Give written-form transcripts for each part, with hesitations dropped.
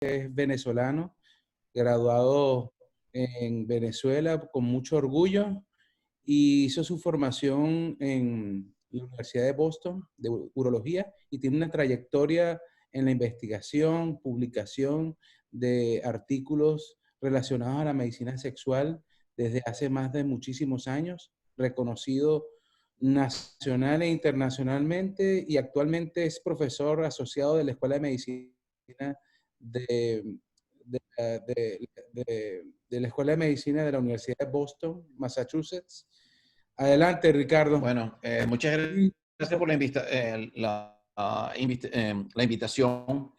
es venezolano, graduado en Venezuela con mucho orgullo y hizo su formación en la Universidad de Boston de urología y tiene una trayectoria en la investigación, publicación de artículos relacionados a la medicina sexual desde hace más de muchísimos años, reconocido nacional e internacionalmente, y actualmente es profesor asociado de la Escuela de Medicina de, de la Escuela de Medicina de la Universidad de Boston, Massachusetts. Adelante, Ricardo. Bueno, muchas gracias por la invitación.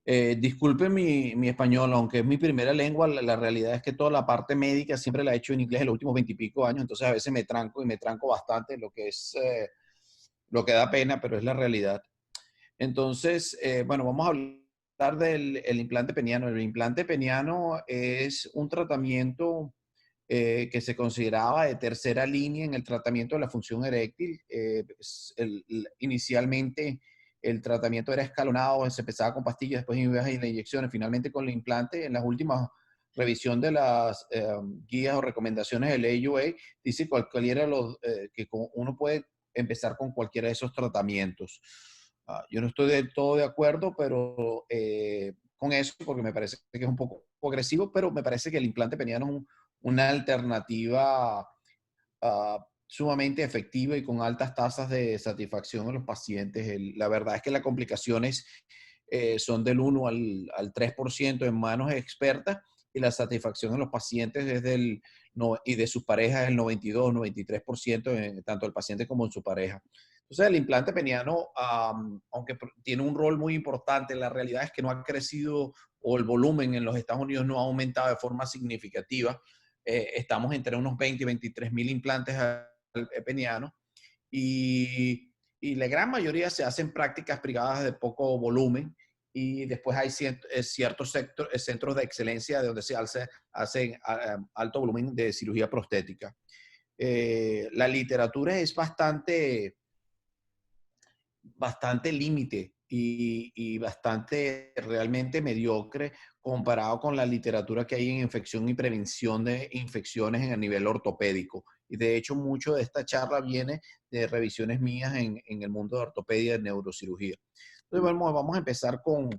Disculpe mi español, aunque es mi primera lengua, la realidad es que toda la parte médica siempre la he hecho en inglés en los últimos 20 y pico años, entonces a veces me tranco y me tranco bastante, lo que da pena, pero es la realidad. Entonces, bueno, vamos a hablar del implante peniano. El implante peniano es un tratamiento que se consideraba de tercera línea en el tratamiento de la función eréctil. Inicialmente el tratamiento era escalonado, se empezaba con pastillas, después ibas y las inyecciones, finalmente con el implante. En las últimas revisión de las guías o recomendaciones del AUA, dice cualquiera que uno puede empezar con cualquiera de esos tratamientos. Yo no estoy del todo de acuerdo, pero con eso, porque me parece que es un poco agresivo, pero me parece que el implante peniano es una alternativa sumamente efectiva y con altas tasas de satisfacción en los pacientes. La verdad es que las complicaciones son del 1 al 3% en manos expertas y la satisfacción en los pacientes es y de sus parejas es el 92, 93%, tanto el paciente como en su pareja. Entonces, el implante peniano, aunque tiene un rol muy importante, la realidad es que no ha crecido o el volumen en los Estados Unidos no ha aumentado de forma significativa. Estamos entre unos 20 y 23 mil implantes peniano y la gran mayoría se hacen prácticas privadas de poco volumen y después hay ciertos centros de excelencia de donde se hacen alto volumen de cirugía prostética. La literatura es bastante límite y bastante realmente mediocre comparado con la literatura que hay en infección y prevención de infecciones a nivel ortopédico. Y de hecho, mucho de esta charla viene de revisiones mías en el mundo de ortopedia y de neurocirugía. Entonces, vamos a empezar con...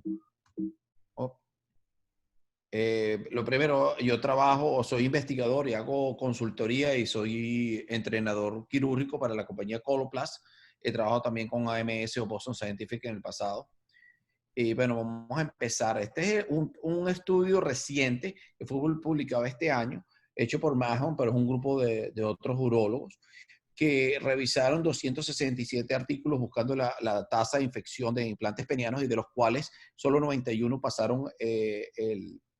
lo primero, yo trabajo o soy investigador y hago consultoría y soy entrenador quirúrgico para la compañía Coloplast. He trabajado también con AMS o Boston Scientific en el pasado. Y bueno, vamos a empezar. Este es un estudio reciente que fue publicado este año, hecho por Mahon, pero es un grupo de otros urólogos que revisaron 267 artículos buscando la tasa de infección de implantes penianos y de los cuales solo 91 pasaron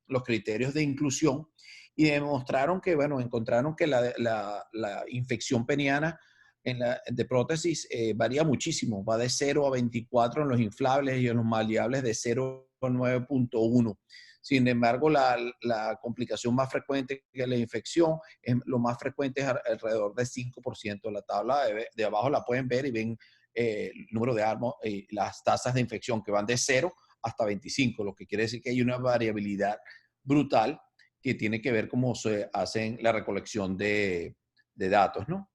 los criterios de inclusión y demostraron que, bueno, encontraron que la infección peniana de prótesis varía muchísimo, va de 0 a 24 en los inflables y en los maleables de 0 a 9.1. Sin embargo, la complicación más frecuente que la infección, lo más frecuente es alrededor del 5%. La tabla de abajo la pueden ver y ven el número de armas y las tasas de infección que van de 0 hasta 25, lo que quiere decir que hay una variabilidad brutal que tiene que ver cómo se hacen la recolección de datos, ¿no?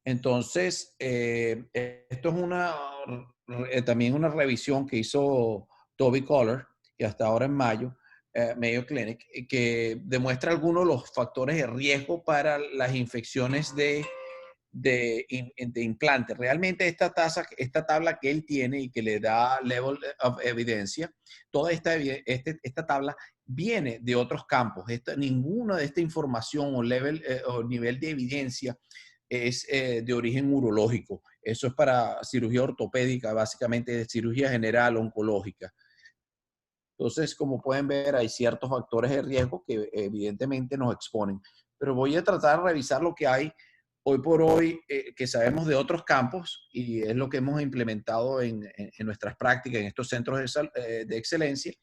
Entonces, esto es también una revisión que hizo Toby Kohler, y hasta ahora en mayo, Mayo Clinic, que demuestra algunos de los factores de riesgo para las infecciones de implantes. Realmente esta tabla que él tiene y que le da level of evidencia, toda esta tabla viene de otros campos. Ninguna de esta información o nivel de evidencia es de origen urológico. Eso es para cirugía ortopédica, básicamente de cirugía general oncológica. Entonces, como pueden ver, hay ciertos factores de riesgo que evidentemente nos exponen. Pero voy a tratar de revisar lo que hay hoy por hoy, que sabemos de otros campos y es lo que hemos implementado en nuestras prácticas, en estos centros de excelencia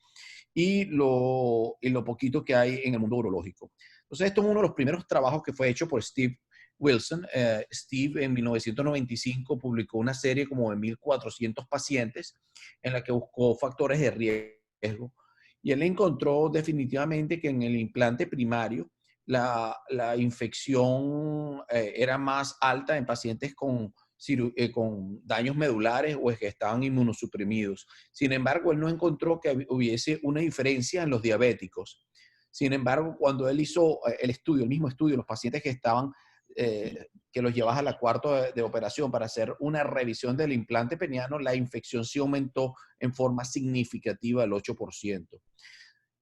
y lo poquito que hay en el mundo urológico. Entonces, esto es uno de los primeros trabajos que fue hecho por Steve Wilson. Steve en 1995 publicó una serie como de 1.400 pacientes en la que buscó factores de riesgo Y él encontró definitivamente que en el implante primario la infección era más alta en pacientes con daños medulares o que estaban inmunosuprimidos. Sin embargo, él no encontró que hubiese una diferencia en los diabéticos. Sin embargo, cuando él hizo el mismo estudio, los pacientes que estaban, que los llevas a la cuarto de operación para hacer una revisión del implante peniano, la infección sí aumentó en forma significativa del 8%.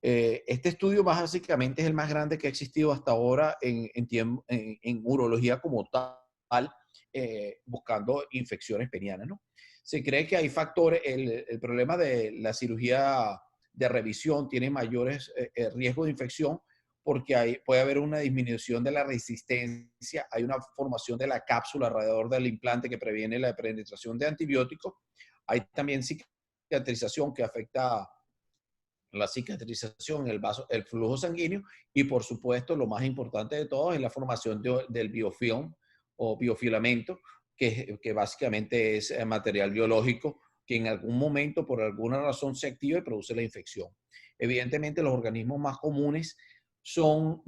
Este estudio básicamente es el más grande que ha existido hasta ahora en urología como tal, buscando infecciones penianas, ¿no? Se cree que hay factores, el problema de la cirugía de revisión tiene mayores riesgos de infección porque puede haber una disminución de la resistencia, hay una formación de la cápsula alrededor del implante que previene la penetración de antibióticos, hay también cicatrización que afecta la cicatrización, el flujo sanguíneo y por supuesto lo más importante de todo es la formación del biofilm o biofilamento, que básicamente es material biológico que en algún momento por alguna razón se activa y produce la infección. Evidentemente los organismos más comunes son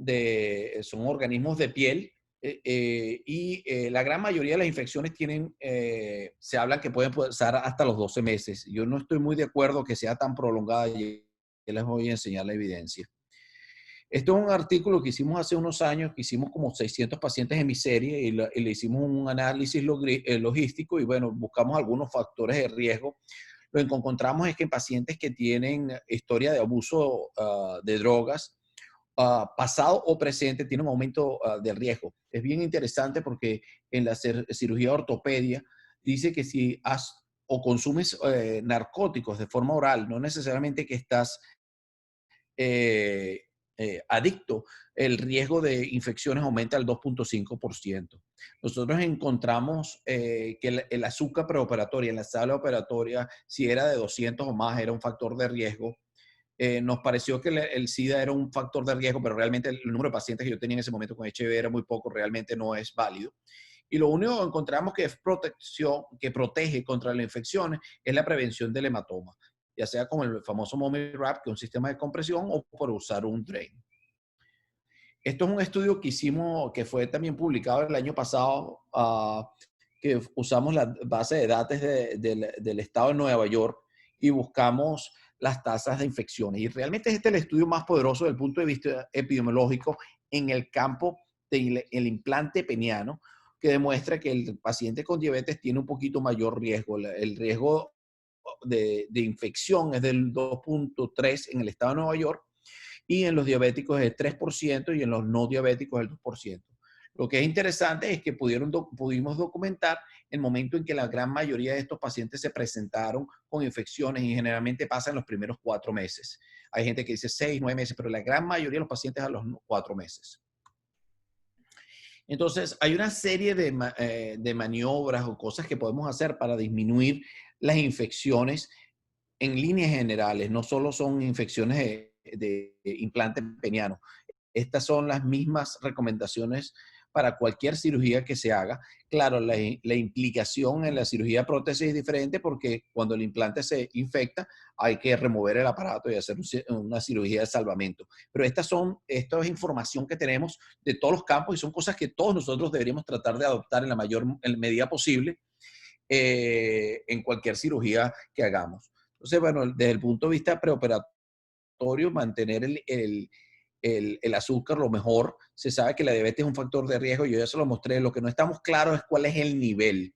organismos de piel la gran mayoría de las infecciones se habla que pueden pasar hasta los 12 meses. Yo no estoy muy de acuerdo que sea tan prolongada y les voy a enseñar la evidencia. Esto es un artículo que hicimos hace unos años, que hicimos como 600 pacientes en mi serie y le hicimos un análisis logístico y bueno, buscamos algunos factores de riesgo. Lo que encontramos es que en pacientes que tienen historia de abuso de drogas, pasado o presente, tiene un aumento de riesgo. Es bien interesante porque en la cirugía ortopedia dice que si o consumes narcóticos de forma oral, no necesariamente que estás adicto, el riesgo de infecciones aumenta al 2.5%. Nosotros encontramos que el azúcar preoperatoria en la sala operatoria, si era de 200 o más, era un factor de riesgo. Nos pareció que el SIDA era un factor de riesgo, pero realmente el número de pacientes que yo tenía en ese momento con HIV era muy poco, realmente no es válido. Y lo único que encontramos que es protección, que protege contra las infecciones, es la prevención del hematoma, ya sea con el famoso Mommy Wrap, que es un sistema de compresión, o por usar un drain. Esto es un estudio que hicimos, que fue también publicado el año pasado, que usamos la base de datos del estado de Nueva York y buscamos las tasas de infecciones. Y realmente este es el estudio más poderoso desde el punto de vista epidemiológico en el campo del implante peniano, que demuestra que el paciente con diabetes tiene un poquito mayor riesgo. El riesgo de infección es del 2.3 en el estado de Nueva York y en los diabéticos es el 3% y en los no diabéticos el 2%. Lo que es interesante es que pudimos documentar el momento en que la gran mayoría de estos pacientes se presentaron con infecciones y generalmente pasa en los primeros 4 meses. Hay gente que dice 6, 9 meses, pero la gran mayoría de los pacientes a los 4 meses. Entonces, hay una serie de maniobras o cosas que podemos hacer para disminuir las infecciones en líneas generales. No solo son infecciones de implante peniano. Estas son las mismas recomendaciones para cualquier cirugía que se haga. Claro, la implicación en la cirugía de prótesis es diferente porque cuando el implante se infecta hay que remover el aparato y hacer una cirugía de salvamento. Pero esto es información que tenemos de todos los campos y son cosas que todos nosotros deberíamos tratar de adoptar en la mayor medida posible en cualquier cirugía que hagamos. Entonces, bueno, desde el punto de vista preoperatorio, mantener el azúcar lo mejor. Se sabe que la diabetes es un factor de riesgo, yo ya se lo mostré. Lo que no estamos claros es cuál es el nivel.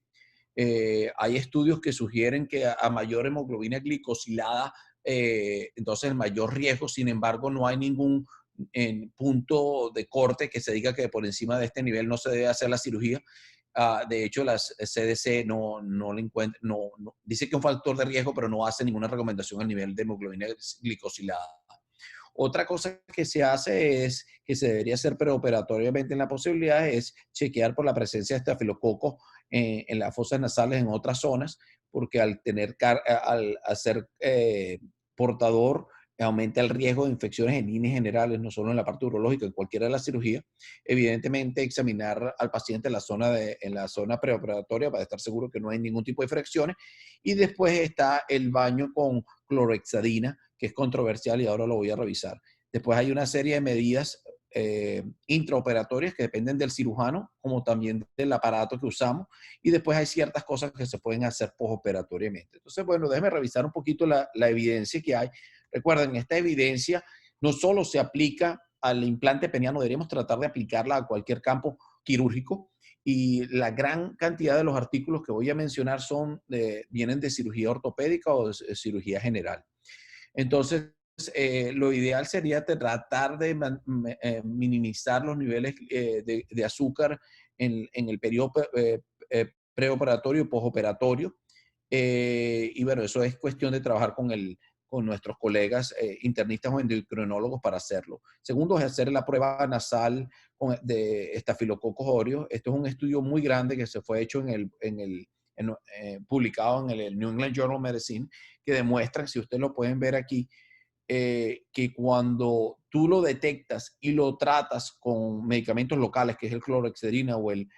Hay estudios que sugieren que a mayor hemoglobina glicosilada, entonces el mayor riesgo. Sin embargo, no hay ningún punto de corte que se diga que por encima de este nivel no se debe hacer la cirugía. De hecho, la CDC no le encuentra, dice que es un factor de riesgo, pero no hace ninguna recomendación al nivel de hemoglobina glicosilada. Otra cosa que se hace es, que se debería hacer preoperatoriamente en la posibilidad, es chequear por la presencia de estafilococos en las fosas nasales en otras zonas, porque al ser portador aumenta el riesgo de infecciones en líneas generales, no solo en la parte urológica, en cualquiera de las cirugías. Evidentemente, examinar al paciente en la zona preoperatoria para estar seguro que no hay ningún tipo de fricciones. Y después está el baño con clorhexadina, que es controversial y ahora lo voy a revisar. Después hay una serie de medidas intraoperatorias que dependen del cirujano, como también del aparato que usamos, y después hay ciertas cosas que se pueden hacer postoperatoriamente. Entonces, bueno, déjeme revisar un poquito la evidencia que hay. Recuerden, esta evidencia no solo se aplica al implante peniano, deberíamos tratar de aplicarla a cualquier campo quirúrgico, y la gran cantidad de los artículos que voy a mencionar vienen de cirugía ortopédica o de cirugía general. Entonces, lo ideal sería tratar de minimizar los niveles de azúcar en el periodo preoperatorio y postoperatorio. Y bueno, eso es cuestión de trabajar con nuestros colegas internistas o endocrinólogos para hacerlo. Segundo, es hacer la prueba nasal de Staphylococcus aureus. Esto es un estudio muy grande que se fue hecho publicado en el New England Journal of Medicine, que demuestra, si ustedes lo pueden ver aquí, que cuando tú lo detectas y lo tratas con medicamentos locales, que es el clorhexidina o el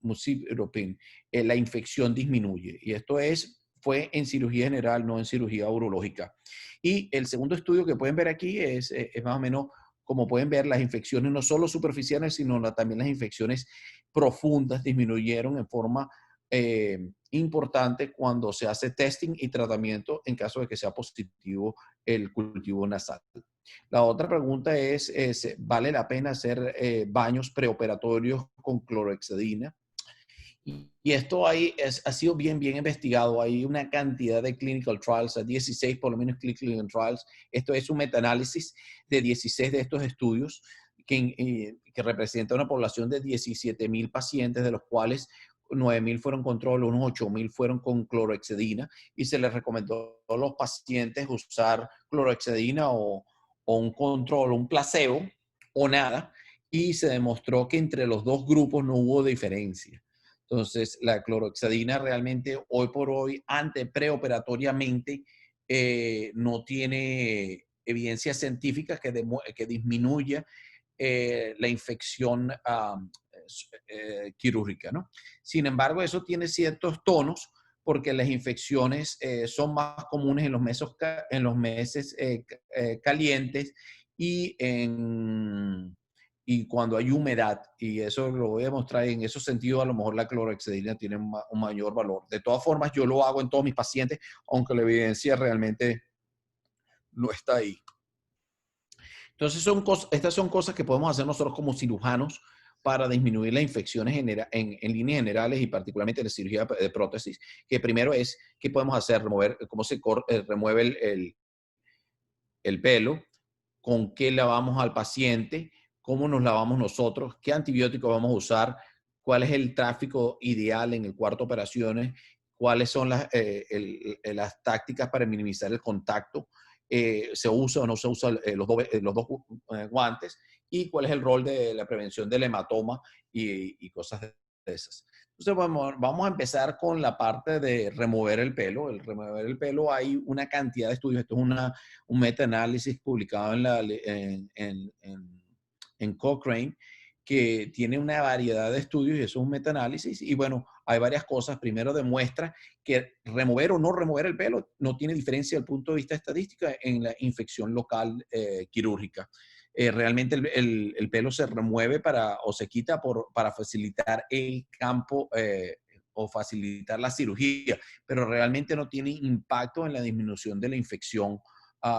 musipropin, la infección disminuye. Y esto fue en cirugía general, no en cirugía urológica. Y el segundo estudio que pueden ver aquí es más o menos, como pueden ver, las infecciones no solo superficiales, sino también las infecciones profundas disminuyeron en forma importante cuando se hace testing y tratamiento en caso de que sea positivo el cultivo nasal. La otra pregunta ¿vale la pena hacer baños preoperatorios con clorhexidina? Y esto ha sido bien investigado. Hay una cantidad de clinical trials, 16 por lo menos clinical trials. Esto es un metaanálisis de 16 de estos estudios que representa una población de 17,000 pacientes, de los cuales 9,000 fueron control, unos 8,000 fueron con clorhexidina, y se les recomendó a los pacientes usar clorhexidina o un control, un placebo o nada, y se demostró que entre los dos grupos no hubo diferencia. Entonces, la clorhexidina realmente hoy por hoy, preoperatoriamente, no tiene evidencia científica que disminuya la infección quirúrgica, ¿no? Sin embargo, eso tiene ciertos tonos porque las infecciones son más comunes en los meses calientes y y cuando hay humedad, y eso lo voy a mostrar. En esos sentidos, a lo mejor la clorhexidina tiene un mayor valor. De todas formas, yo lo hago en todos mis pacientes, aunque la evidencia realmente no está ahí. Entonces, estas son cosas que podemos hacer nosotros como cirujanos para disminuir las infecciones en líneas generales y particularmente en la cirugía de prótesis. Que primero es, ¿qué podemos hacer? Cómo se remueve el pelo, con qué lavamos al paciente, cómo nos lavamos nosotros, qué antibiótico vamos a usar, cuál es el tráfico ideal en el cuarto de operaciones, cuáles son las tácticas para minimizar el contacto, se usa o no se usa los dos guantes, y cuál es el rol de la prevención del hematoma y cosas de esas. Entonces, vamos a empezar con la parte de remover el pelo. El remover el pelo, hay una cantidad de estudios. Esto es un metaanálisis publicado en Cochrane, que tiene una variedad de estudios, y eso es un metaanálisis. Y bueno, hay varias cosas. Primero, demuestra que remover o no remover el pelo no tiene diferencia desde el punto de vista estadístico en la infección local quirúrgica. Realmente el pelo se remueve o se quita para facilitar el campo o facilitar la cirugía, pero realmente no tiene impacto en la disminución de la infección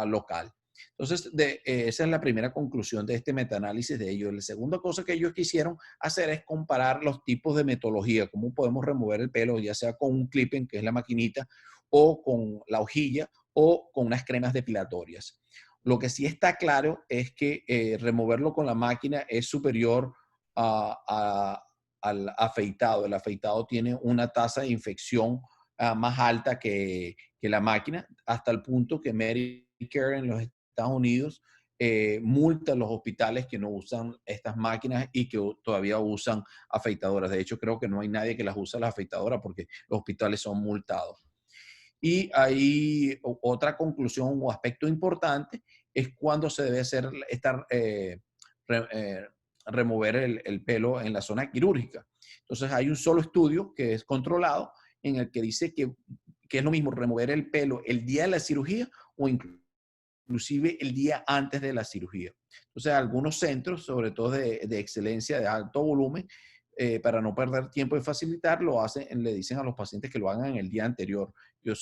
local. Entonces, esa es la primera conclusión de este metaanálisis de ellos. La segunda cosa que ellos quisieron hacer es comparar los tipos de metodología, cómo podemos remover el pelo, ya sea con un clipping, que es la maquinita, o con la hojilla, o con unas cremas depilatorias. Lo que sí está claro es que removerlo con la máquina es superior al afeitado. El afeitado tiene una tasa de infección más alta que la máquina, hasta el punto que Medicare en los Estados Unidos multa a los hospitales que no usan estas máquinas y que todavía usan afeitadoras. De hecho, creo que no hay nadie que las use las afeitadoras porque los hospitales son multados. Y ahí otra conclusión o aspecto importante es cuando se debe hacer re- eh, remover el pelo en la zona quirúrgica. Entonces hay un solo estudio que es controlado en el que dice que es lo mismo remover el pelo el día de la cirugía o inclusive el día antes de la cirugía. Entonces, algunos centros, sobre todo de excelencia, de alto volumen, para no perder tiempo y facilitar, lo hacen, le dicen a los pacientes que lo hagan el día anterior. Yo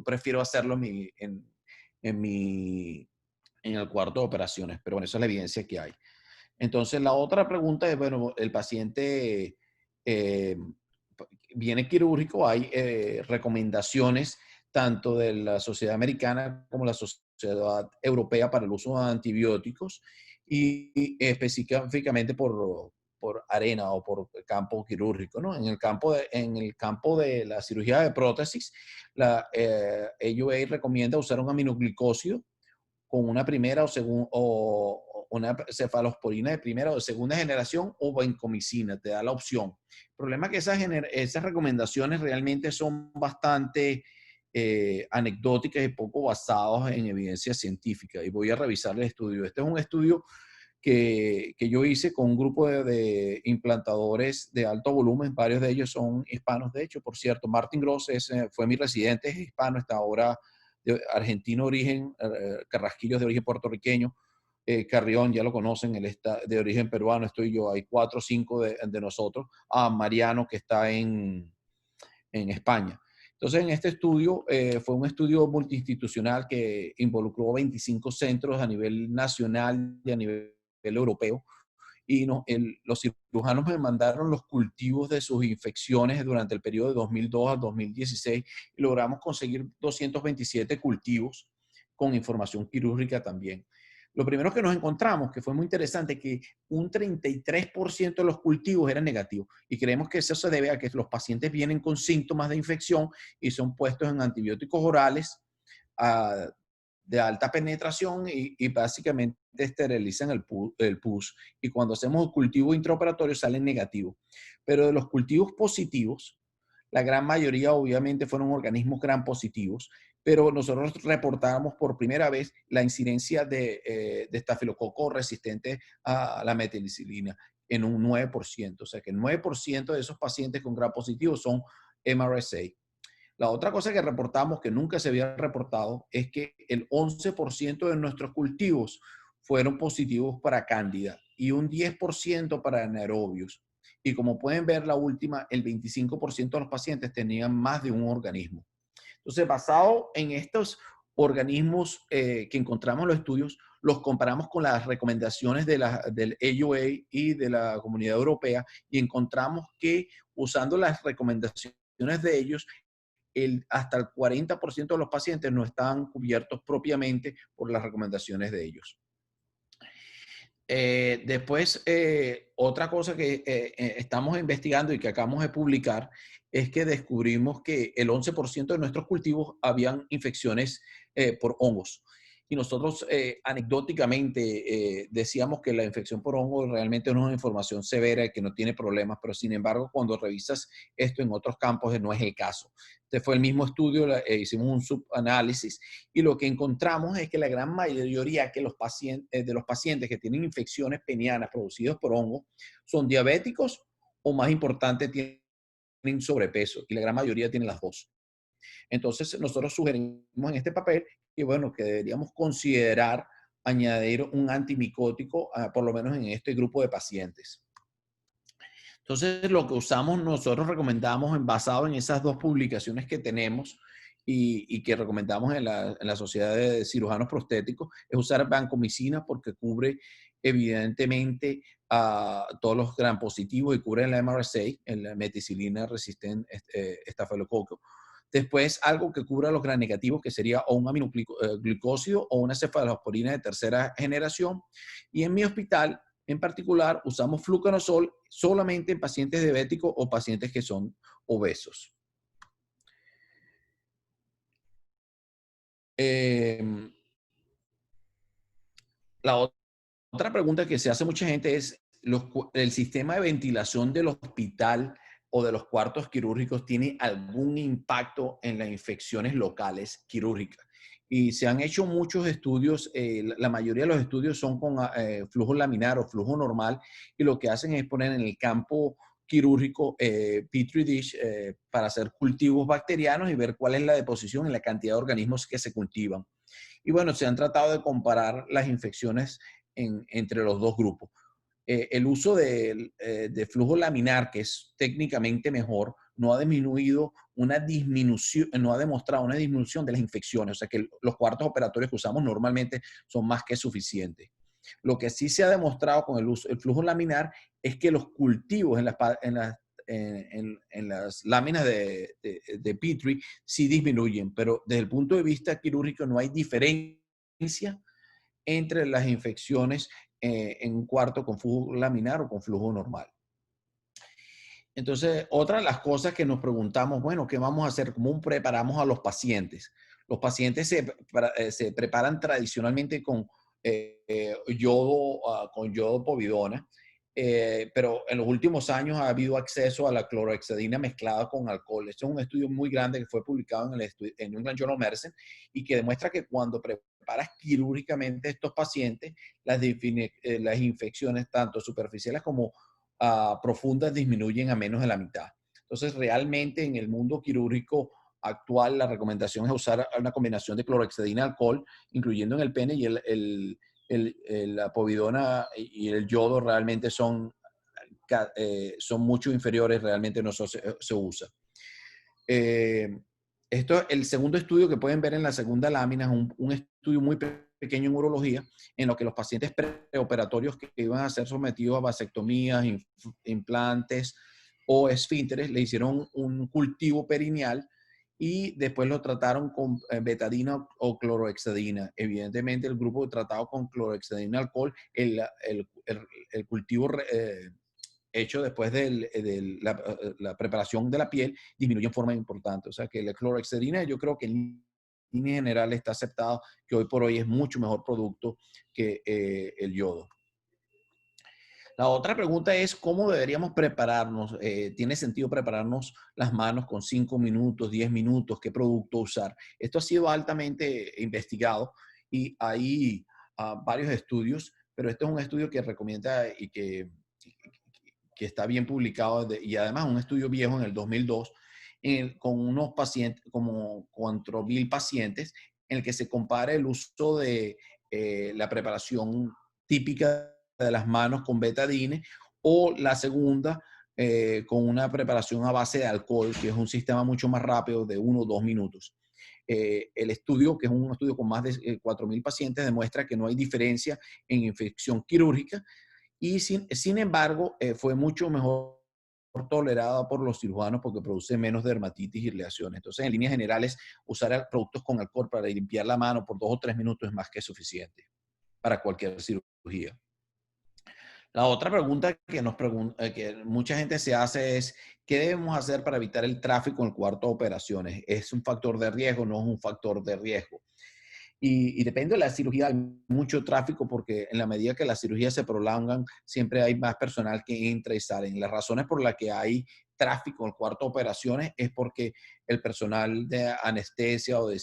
prefiero hacerlo en, mi, en el cuarto de operaciones, pero bueno, esa es la evidencia que hay. Entonces, la otra pregunta es, bueno, el paciente eh, viene quirúrgico, hay recomendaciones tanto de la Sociedad Americana como la Sociedad Europea para el uso de antibióticos y específicamente por arena o por campo quirúrgico, ¿no? En el campo de la cirugía de prótesis, la AUA recomienda usar un aminoglicosio con una primera o una cefalosporina de primera o de segunda generación o vancomicina, te da la opción. El problema es que esas recomendaciones realmente son bastante anecdóticas y poco basadas en evidencia científica. Y voy a revisar el estudio. Este es un estudio que yo hice con un grupo de implantadores de alto volumen, varios de ellos son hispanos, de hecho, por cierto, Martin Gross fue mi residente, es hispano, está ahora de argentino origen, Carrasquillo de origen puertorriqueño, Carrión, ya lo conocen, él está de origen peruano, estoy yo, hay 4 o 5 de nosotros, Mariano que está en España. Entonces, en este estudio fue un estudio multiinstitucional que involucró 25 centros a nivel nacional y a nivel europeo. Y los cirujanos me mandaron los cultivos de sus infecciones durante el periodo de 2002 al 2016 y logramos conseguir 227 cultivos con información quirúrgica también. Lo primero que nos encontramos, que fue muy interesante, que un 33% de los cultivos eran negativos y creemos que eso se debe a que los pacientes vienen con síntomas de infección y son puestos en antibióticos orales uh, de alta penetración y básicamente esterilizan el pus y cuando hacemos el cultivo intraoperatorio salen negativos. Pero de los cultivos positivos, la gran mayoría obviamente fueron organismos gram positivos, pero nosotros reportamos por primera vez la incidencia de estafilococo resistente a la meticilina en un 9%. O sea que el 9% de esos pacientes con gram positivos son MRSA. La otra cosa que reportamos, que nunca se había reportado, es que el 11% de nuestros cultivos fueron positivos para cándida y un 10% para anaerobios. Y como pueden ver, la última, el 25% de los pacientes tenían más de un organismo. Entonces, basado en estos organismos que encontramos en los estudios, los comparamos con las recomendaciones del AUA y de la Comunidad Europea y encontramos que usando las recomendaciones de ellos, hasta el 40% de los pacientes no están cubiertos propiamente por las recomendaciones de ellos. Después, otra cosa que estamos investigando y que acabamos de publicar es que descubrimos que el 11% de nuestros cultivos habían infecciones por hongos. Y nosotros anecdóticamente decíamos que la infección por hongo realmente no es una información severa y que no tiene problemas, pero sin embargo cuando revisas esto en otros campos no es el caso. Este fue el mismo estudio, hicimos un subanálisis y lo que encontramos es que la gran mayoría de los pacientes que tienen infecciones penianas producidas por hongo son diabéticos o más importante tienen sobrepeso y la gran mayoría tienen las dos. Entonces nosotros sugerimos en este papel que bueno, que deberíamos considerar añadir un antimicótico por lo menos en este grupo de pacientes. Entonces, lo que usamos, nosotros recomendamos, basado en esas dos publicaciones que tenemos y que recomendamos en la Sociedad de Cirujanos Prostéticos, es usar vancomicina porque cubre evidentemente a todos los gram positivos y cubre la MRSA, en la meticilina resistente estafilococo. Después, algo que cubra los gram negativos, que sería o un aminoglucósido o una cefalosporina de tercera generación. Y en mi hospital, en particular, usamos fluconazol solamente en pacientes diabéticos o pacientes que son obesos. La otra pregunta que se hace mucha gente es el sistema de ventilación del hospital o de los cuartos quirúrgicos tiene algún impacto en las infecciones locales quirúrgicas. Y se han hecho muchos estudios, la mayoría de los estudios son con flujo laminar o flujo normal, y lo que hacen es poner en el campo quirúrgico Petri dish para hacer cultivos bacterianos y ver cuál es la deposición y la cantidad de organismos que se cultivan. Y bueno, se han tratado de comparar las infecciones entre los dos grupos. El uso de flujo laminar, que es técnicamente mejor, no ha disminuido una disminución, no ha demostrado una disminución de las infecciones. O sea que los cuartos operatorios que usamos normalmente son más que suficientes. Lo que sí se ha demostrado con el flujo laminar es que los cultivos en las láminas de Petri sí disminuyen, pero desde el punto de vista quirúrgico no hay diferencia entre las infecciones en un cuarto con flujo laminar o con flujo normal. Entonces, otra de las cosas que nos preguntamos, bueno, ¿qué vamos a hacer? ¿Cómo preparamos a los pacientes? Los pacientes se preparan tradicionalmente con yodo povidona, pero en los últimos años ha habido acceso a la clorhexidina mezclada con alcohol. Este es un estudio muy grande que fue publicado en New England Journal of Medicine y que demuestra que cuando preparas quirúrgicamente a estos pacientes, las infecciones tanto superficiales como profundas disminuyen a menos de la mitad. Entonces, realmente en el mundo quirúrgico actual, la recomendación es usar una combinación de clorhexidina y alcohol, incluyendo en el pene, y la povidona y el yodo realmente son mucho inferiores, realmente no se usa. El segundo estudio que pueden ver en la segunda lámina es un estudio muy pequeño en urología, en lo que los pacientes preoperatorios que iban a ser sometidos a vasectomías, implantes o esfínteres, le hicieron un cultivo perineal y después lo trataron con betadina o clorhexidina. Evidentemente, el grupo tratado con clorhexidina alcohol, el cultivo hecho después de la preparación de la piel, disminuye en forma importante. O sea que la clorhexidina, yo creo que en línea general está aceptado que hoy por hoy es mucho mejor producto que el yodo. La otra pregunta es cómo deberíamos prepararnos. ¿Tiene sentido prepararnos las manos con 5 minutos, 10 minutos? ¿Qué producto usar? Esto ha sido altamente investigado y hay varios estudios, pero este es un estudio que recomienda y que está bien publicado y además un estudio viejo en el 2002 con unos pacientes, como 4.000 pacientes, en el que se compara el uso de la preparación típica de las manos con betadine o la segunda con una preparación a base de alcohol, que es un sistema mucho más rápido de 1 o 2 minutos. El estudio, que es un estudio con más de 4.000 pacientes, demuestra que no hay diferencia en infección quirúrgica y sin embargo fue mucho mejor tolerada por los cirujanos porque produce menos dermatitis y lesiones. Entonces, en líneas generales, usar productos con alcohol para limpiar la mano por 2 o 3 minutos es más que suficiente para cualquier cirugía. La otra pregunta que mucha gente se hace es, ¿qué debemos hacer para evitar el tráfico en el cuarto de operaciones? ¿Es un factor de riesgo o no es un factor de riesgo? Y depende de la cirugía, hay mucho tráfico porque en la medida que las cirugías se prolongan, siempre hay más personal que entra y sale. Las razones por las que hay tráfico en el cuarto de operaciones es porque el personal de anestesia o de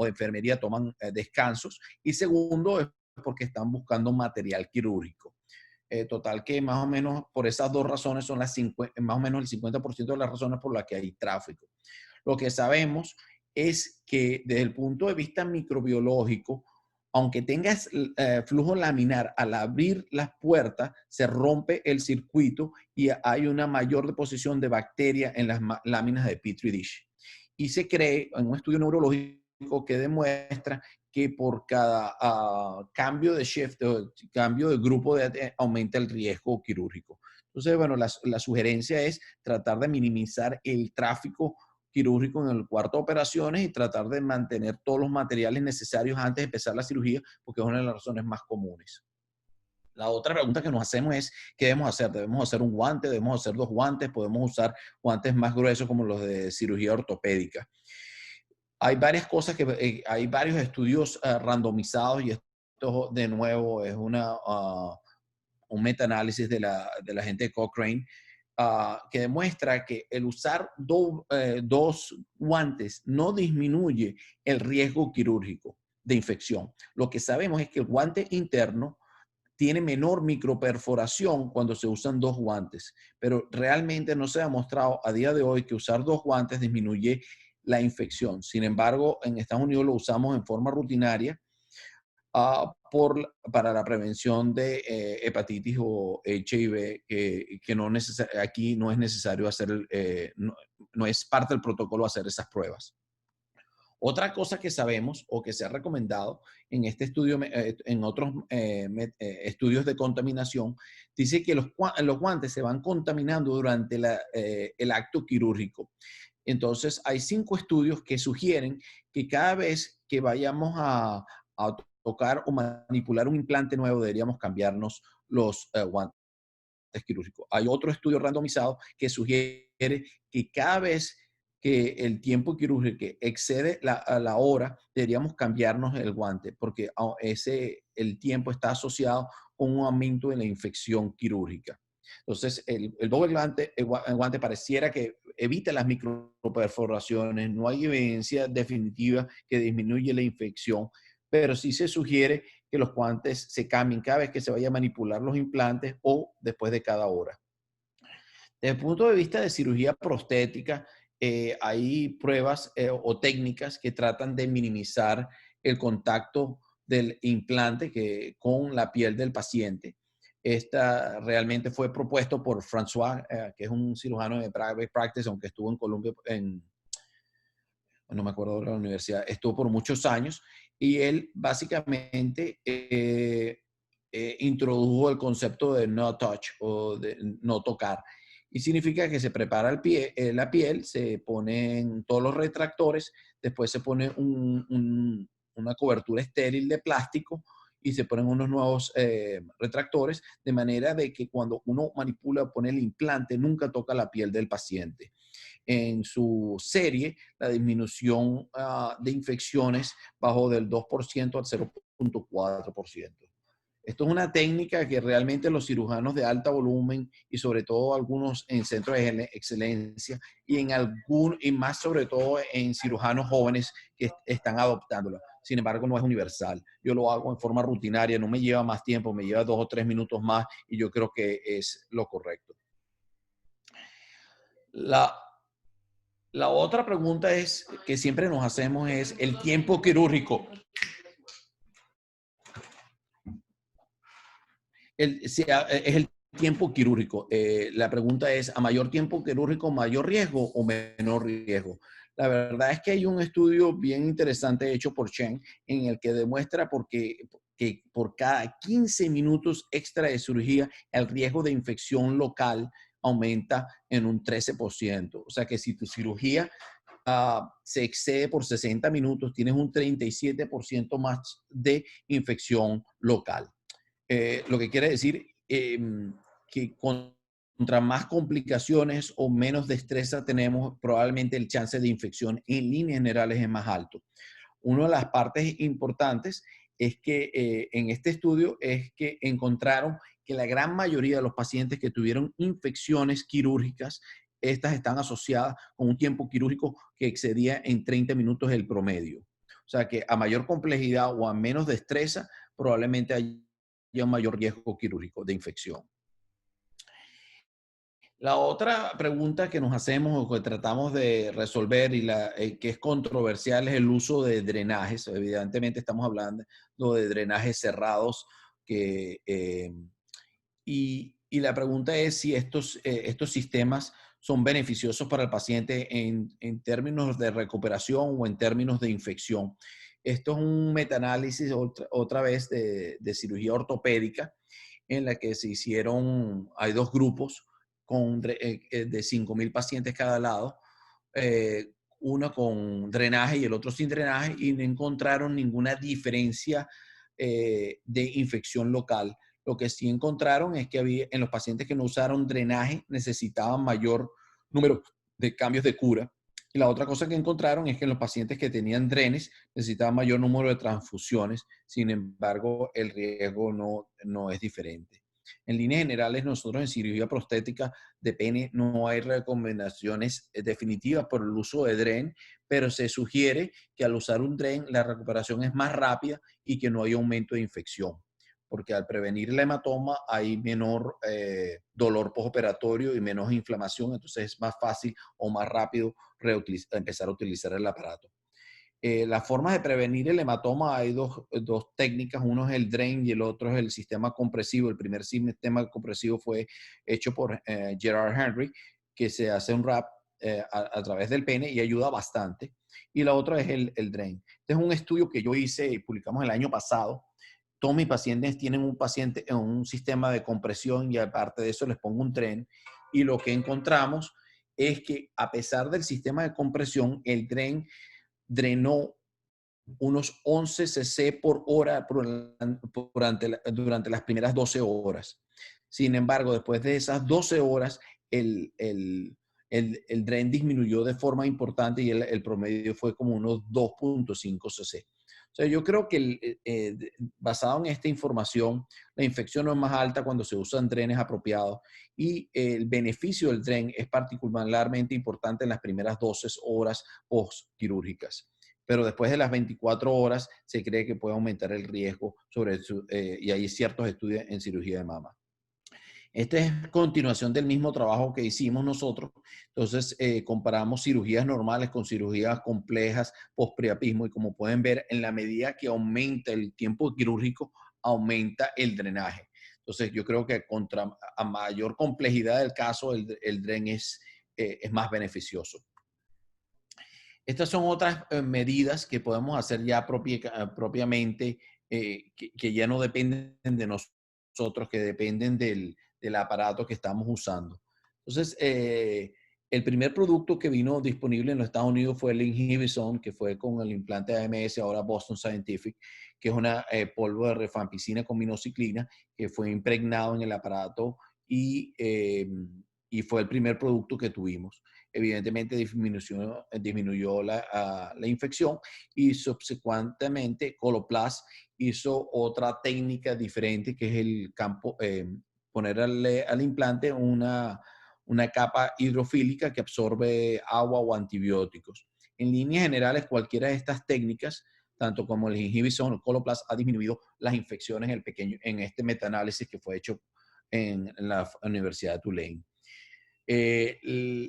enfermería toman descansos. Y segundo, es porque están buscando material quirúrgico. Total que más o menos por esas dos razones son más o menos el 50% de las razones por las que hay tráfico. Lo que sabemos es que desde el punto de vista microbiológico, aunque tengas flujo laminar, al abrir las puertas se rompe el circuito y hay una mayor deposición de bacterias en las láminas de Petri dish. Y se cree en un estudio neurológico que demuestra que por cada cambio de shift, cambio de grupo, aumenta el riesgo quirúrgico. Entonces, bueno, la sugerencia es tratar de minimizar el tráfico quirúrgico en el cuarto de operaciones y tratar de mantener todos los materiales necesarios antes de empezar la cirugía, porque es una de las razones más comunes. La otra pregunta que nos hacemos es, ¿qué debemos hacer? ¿Debemos hacer un guante? ¿Debemos hacer 2 guantes? ¿Podemos usar guantes más gruesos como los de cirugía ortopédica? Hay varias cosas hay varios estudios randomizados y esto de nuevo es un metaanálisis de la gente de Cochrane que demuestra que el usar dos guantes no disminuye el riesgo quirúrgico de infección. Lo que sabemos es que el guante interno tiene menor microperforación cuando se usan dos guantes, pero realmente no se ha demostrado a día de hoy que usar dos guantes disminuye la infección. Sin embargo, en Estados Unidos lo usamos en forma rutinaria para la prevención de hepatitis o HIV, que no aquí no es necesario hacer, no es parte del protocolo hacer esas pruebas. Otra cosa que sabemos o que se ha recomendado en este estudio, en otros estudios de contaminación, dice que los guantes se van contaminando durante el acto quirúrgico. Entonces, hay 5 estudios que sugieren que cada vez que vayamos a tocar o manipular un implante nuevo, deberíamos cambiarnos los guantes quirúrgicos. Hay otro estudio randomizado que sugiere que cada vez que el tiempo quirúrgico excede la hora, deberíamos cambiarnos el guante, porque el tiempo está asociado con un aumento en la infección quirúrgica. Entonces, el doble guante, el guante pareciera que evita las microperforaciones, no hay evidencia definitiva que disminuye la infección, pero sí se sugiere que los guantes se cambien cada vez que se vaya a manipular los implantes o después de cada hora. Desde el punto de vista de cirugía prostética, hay pruebas o técnicas que tratan de minimizar el contacto del implante con la piel del paciente. Esta realmente fue propuesto por François, que es un cirujano de private practice, aunque estuvo en Colombia, no me acuerdo de la universidad, estuvo por muchos años, y él básicamente introdujo el concepto de no touch o de no tocar. Y significa que se prepara la piel, se ponen todos los retractores, después se pone una cobertura estéril de plástico y se ponen unos nuevos retractores, de manera de que cuando uno manipula o pone el implante, nunca toca la piel del paciente. En su serie, la disminución de infecciones bajó del 2% al 0.4%. Esto es una técnica que realmente los cirujanos de alto volumen y sobre todo algunos en centros de excelencia y más sobre todo en cirujanos jóvenes que están adoptándola. Sin embargo, no es universal. Yo lo hago en forma rutinaria, no me lleva más tiempo, me lleva 2 o 3 minutos más y yo creo que es lo correcto. La otra pregunta que siempre nos hacemos es el tiempo quirúrgico. Es el tiempo quirúrgico. La pregunta es, ¿a mayor tiempo quirúrgico, mayor riesgo o menor riesgo? La verdad es que hay un estudio bien interesante hecho por Chen en el que demuestra que por cada 15 minutos extra de cirugía, el riesgo de infección local aumenta en un 13%. O sea que si tu cirugía se excede por 60 minutos, tienes un 37% más de infección local. Lo que quiere decir que contra más complicaciones o menos destreza tenemos, probablemente el chance de infección en líneas generales es más alto. Una de las partes importantes es que en este estudio es que encontraron que la gran mayoría de los pacientes que tuvieron infecciones quirúrgicas, estas están asociadas con un tiempo quirúrgico que excedía en 30 minutos el promedio. O sea que a mayor complejidad o a menos destreza, probablemente hay un mayor riesgo quirúrgico de infección. La otra pregunta que nos hacemos o que tratamos de resolver y que es controversial es el uso de drenajes. Evidentemente estamos hablando de drenajes cerrados y la pregunta es si estos sistemas son beneficiosos para el paciente en términos de recuperación o en términos de infección. Esto es un metaanálisis otra vez de cirugía ortopédica en la que hay 2 grupos de 5,000 pacientes cada lado, uno con drenaje y el otro sin drenaje, y no encontraron ninguna diferencia de infección local. Lo que sí encontraron es que en los pacientes que no usaron drenaje necesitaban mayor número de cambios de cura. Y la otra cosa que encontraron es que en los pacientes que tenían drenes necesitaban mayor número de transfusiones. Sin embargo, el riesgo no es diferente. En líneas generales, nosotros en cirugía prostética de pene no hay recomendaciones definitivas por el uso de DREN, pero se sugiere que al usar un DREN la recuperación es más rápida y que no hay aumento de infección, porque al prevenir el hematoma hay menor dolor postoperatorio y menos inflamación, entonces es más fácil o más rápido empezar a utilizar el aparato. Las formas de prevenir el hematoma hay dos técnicas, uno es el drain y el otro es el sistema compresivo. El primer sistema compresivo fue hecho por Gerard Henry, que se hace un wrap a través del pene y ayuda bastante. Y la otra es el drain. Este es un estudio que yo hice y publicamos el año pasado. Todos mis pacientes tienen un sistema de compresión y aparte de eso les pongo un tren. Y lo que encontramos es que a pesar del sistema de compresión, el tren drenó unos 11 cc por hora durante las primeras 12 horas. Sin embargo, después de esas 12 horas, el DREN disminuyó de forma importante y el promedio fue como unos 2.5 cc. O sea, yo creo que basado en esta información, la infección no es más alta cuando se usan drenes apropiados y el beneficio del dren es particularmente importante en las primeras 12 horas postquirúrgicas, pero después de las 24 horas se cree que puede aumentar el riesgo y hay ciertos estudios en cirugía de mama. Esta es continuación del mismo trabajo que hicimos nosotros. Entonces, comparamos cirugías normales con cirugías complejas postpriapismo y como pueden ver, en la medida que aumenta el tiempo quirúrgico, aumenta el drenaje. Entonces, yo creo que a mayor complejidad del caso, el dren es más beneficioso. Estas son otras medidas que podemos hacer ya propiamente, que ya no dependen de nosotros, que dependen del aparato que estamos usando. Entonces, el primer producto que vino disponible en los Estados Unidos fue el Inhibison, que fue con el implante AMS, ahora Boston Scientific, que es una polvo de rifampicina con minoxiclina, que fue impregnado en el aparato y fue el primer producto que tuvimos. Evidentemente disminuyó la infección y subsecuentemente Coloplast hizo otra técnica diferente que es el poner al implante una capa hidrofílica que absorbe agua o antibióticos. En líneas generales, cualquiera de estas técnicas, tanto como el Inhibison o el Coloplast, ha disminuido las infecciones en este metaanálisis que fue hecho en la Universidad de Tulane.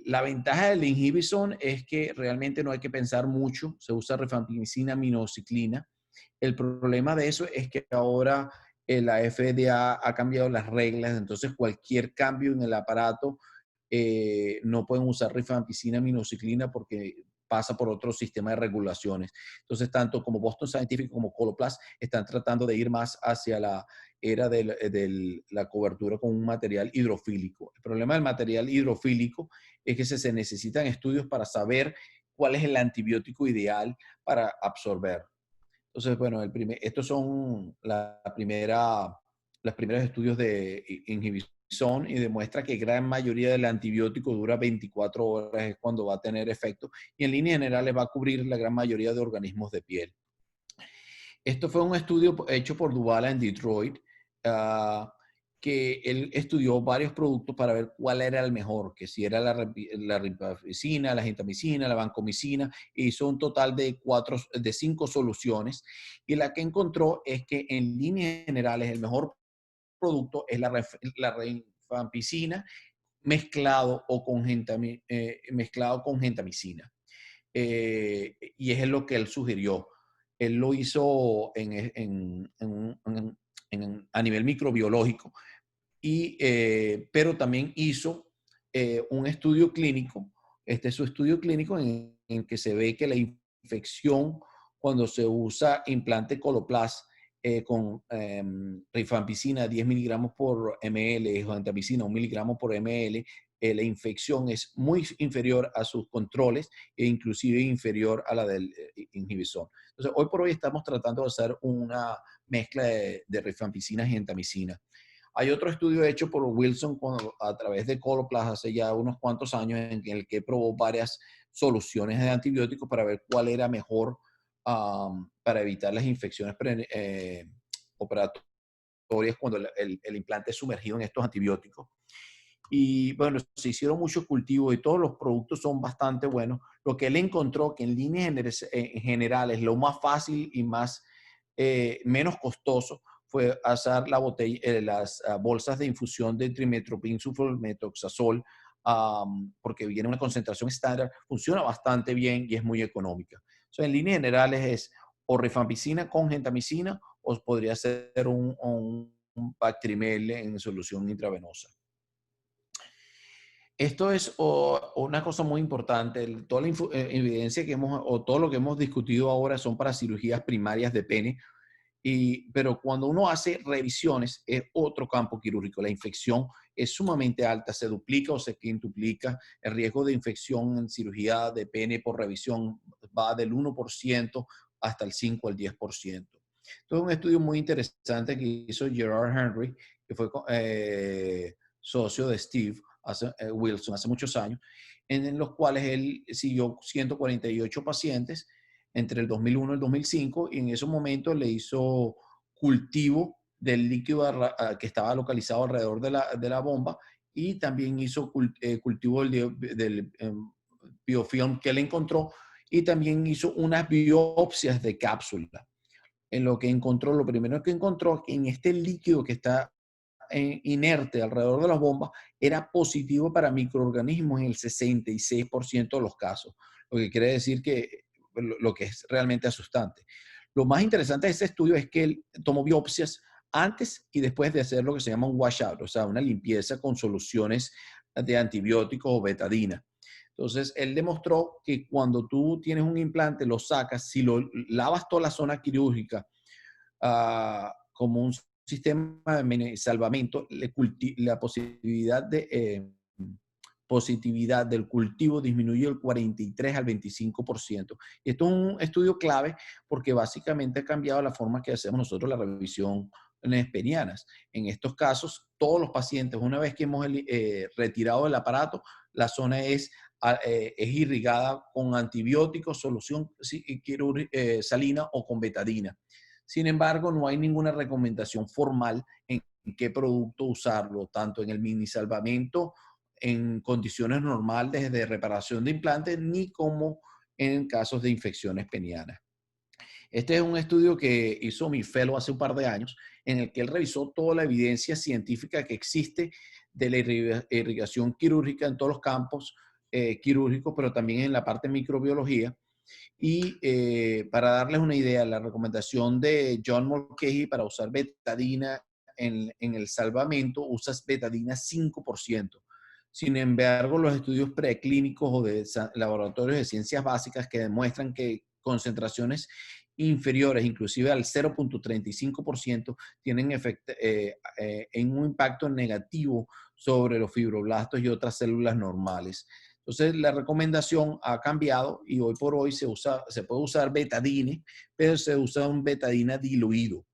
La ventaja del Inhibison es que realmente no hay que pensar mucho, se usa rifampicina, minoxiclina. El problema de eso es que ahora la FDA ha cambiado las reglas, entonces cualquier cambio en el aparato no pueden usar rifampicina, minoxiclina porque pasa por otro sistema de regulaciones. Entonces, tanto como Boston Scientific como Coloplast están tratando de ir más hacia la era de la cobertura con un material hidrofílico. El problema del material hidrofílico es que se necesitan estudios para saber cuál es el antibiótico ideal para absorber. Entonces, bueno, estos son los primeros estudios de inhibición y demuestra que gran mayoría del antibiótico dura 24 horas, es cuando va a tener efecto, y en líneas generales va a cubrir la gran mayoría de organismos de piel. Esto fue un estudio hecho por Dubala en Detroit, que él estudió varios productos para ver cuál era el mejor, que si era la rifampicina, la gentamicina, la vancomicina, e hizo un total de 5 soluciones, y la que encontró es que en líneas generales el mejor producto es la rifampicina mezclado con gentamicina. Y es lo que él sugirió. Él lo hizo a nivel microbiológico, pero también hizo un estudio clínico. Este es su estudio clínico en que se ve que la infección cuando se usa implante Coloplast con rifampicina 10 miligramos por ml, o gentamicina 1 miligramo por ml, la infección es muy inferior a sus controles e inclusive inferior a la del inhibisón. Entonces, hoy por hoy estamos tratando de hacer una mezcla de rifampicina y gentamicina. Hay otro estudio hecho por Wilson a través de Coloplast hace ya unos cuantos años en el que probó varias soluciones de antibióticos para ver cuál era mejor para evitar las infecciones operatorias es cuando el implante es sumergido en estos antibióticos. Y bueno, se hicieron muchos cultivos y todos los productos son bastante buenos. Lo que él encontró que en líneas generales lo más fácil y más menos costoso fue hacer las bolsas de infusión de trimestoprim sulfametoxazol, porque viene una concentración estándar, funciona bastante bien y es muy económica. En líneas generales es o rifampicina con gentamicina o podría ser un Bactrimel en solución intravenosa. Esto es una cosa muy importante. Toda la evidencia que o todo lo que hemos discutido ahora son para cirugías primarias de pene, pero cuando uno hace revisiones es otro campo quirúrgico. La infección es sumamente alta, se duplica o se quintuplica. El riesgo de infección en cirugía de pene por revisión va del 1% hasta el 5 al 10%. Entonces, un estudio muy interesante que hizo Gerard Henry, que fue socio de Steve Wilson hace muchos años, en los cuales él siguió 148 pacientes entre el 2001 y el 2005, y en esos momentos le hizo cultivo del líquido que estaba localizado alrededor de la bomba, y también hizo cultivo del biofilm que él encontró, y también hizo unas biopsias de cápsula. En lo que encontró, lo primero que encontró, que en este líquido que está inerte alrededor de las bombas, era positivo para microorganismos en el 66% de los casos, lo que quiere decir que lo que es realmente asustante. Lo más interesante de este estudio es que él tomó biopsias antes y después de hacer lo que se llama un washout, o sea, una limpieza con soluciones de antibióticos o betadina. Entonces, él demostró que cuando tú tienes un implante, lo sacas, si lo lavas toda la zona quirúrgica como un sistema de salvamento, la positividad del cultivo disminuyó del 43 al 25%. Y esto es un estudio clave porque básicamente ha cambiado la forma que hacemos nosotros la revisión penianas. En estos casos, todos los pacientes, una vez que hemos retirado el aparato, la zona es irrigada con antibióticos, solución salina o con betadina. Sin embargo, no hay ninguna recomendación formal en qué producto usarlo, tanto en el mini salvamento en condiciones normales de reparación de implantes, ni como en casos de infecciones penianas. Este es un estudio que hizo mi fellow hace un par de años, en el que él revisó toda la evidencia científica que existe de la irrigación quirúrgica en todos los campos quirúrgicos, pero también en la parte de microbiología. Y para darles una idea, la recomendación de John Mulcahy para usar betadina en el salvamento, usas betadina 5%. Sin embargo, los estudios preclínicos o de laboratorios de ciencias básicas que demuestran que concentraciones inferiores, inclusive al 0.35%, tienen en un impacto negativo sobre los fibroblastos y otras células normales. Entonces, la recomendación ha cambiado y hoy por hoy se puede usar betadine, pero se usa un betadina diluido.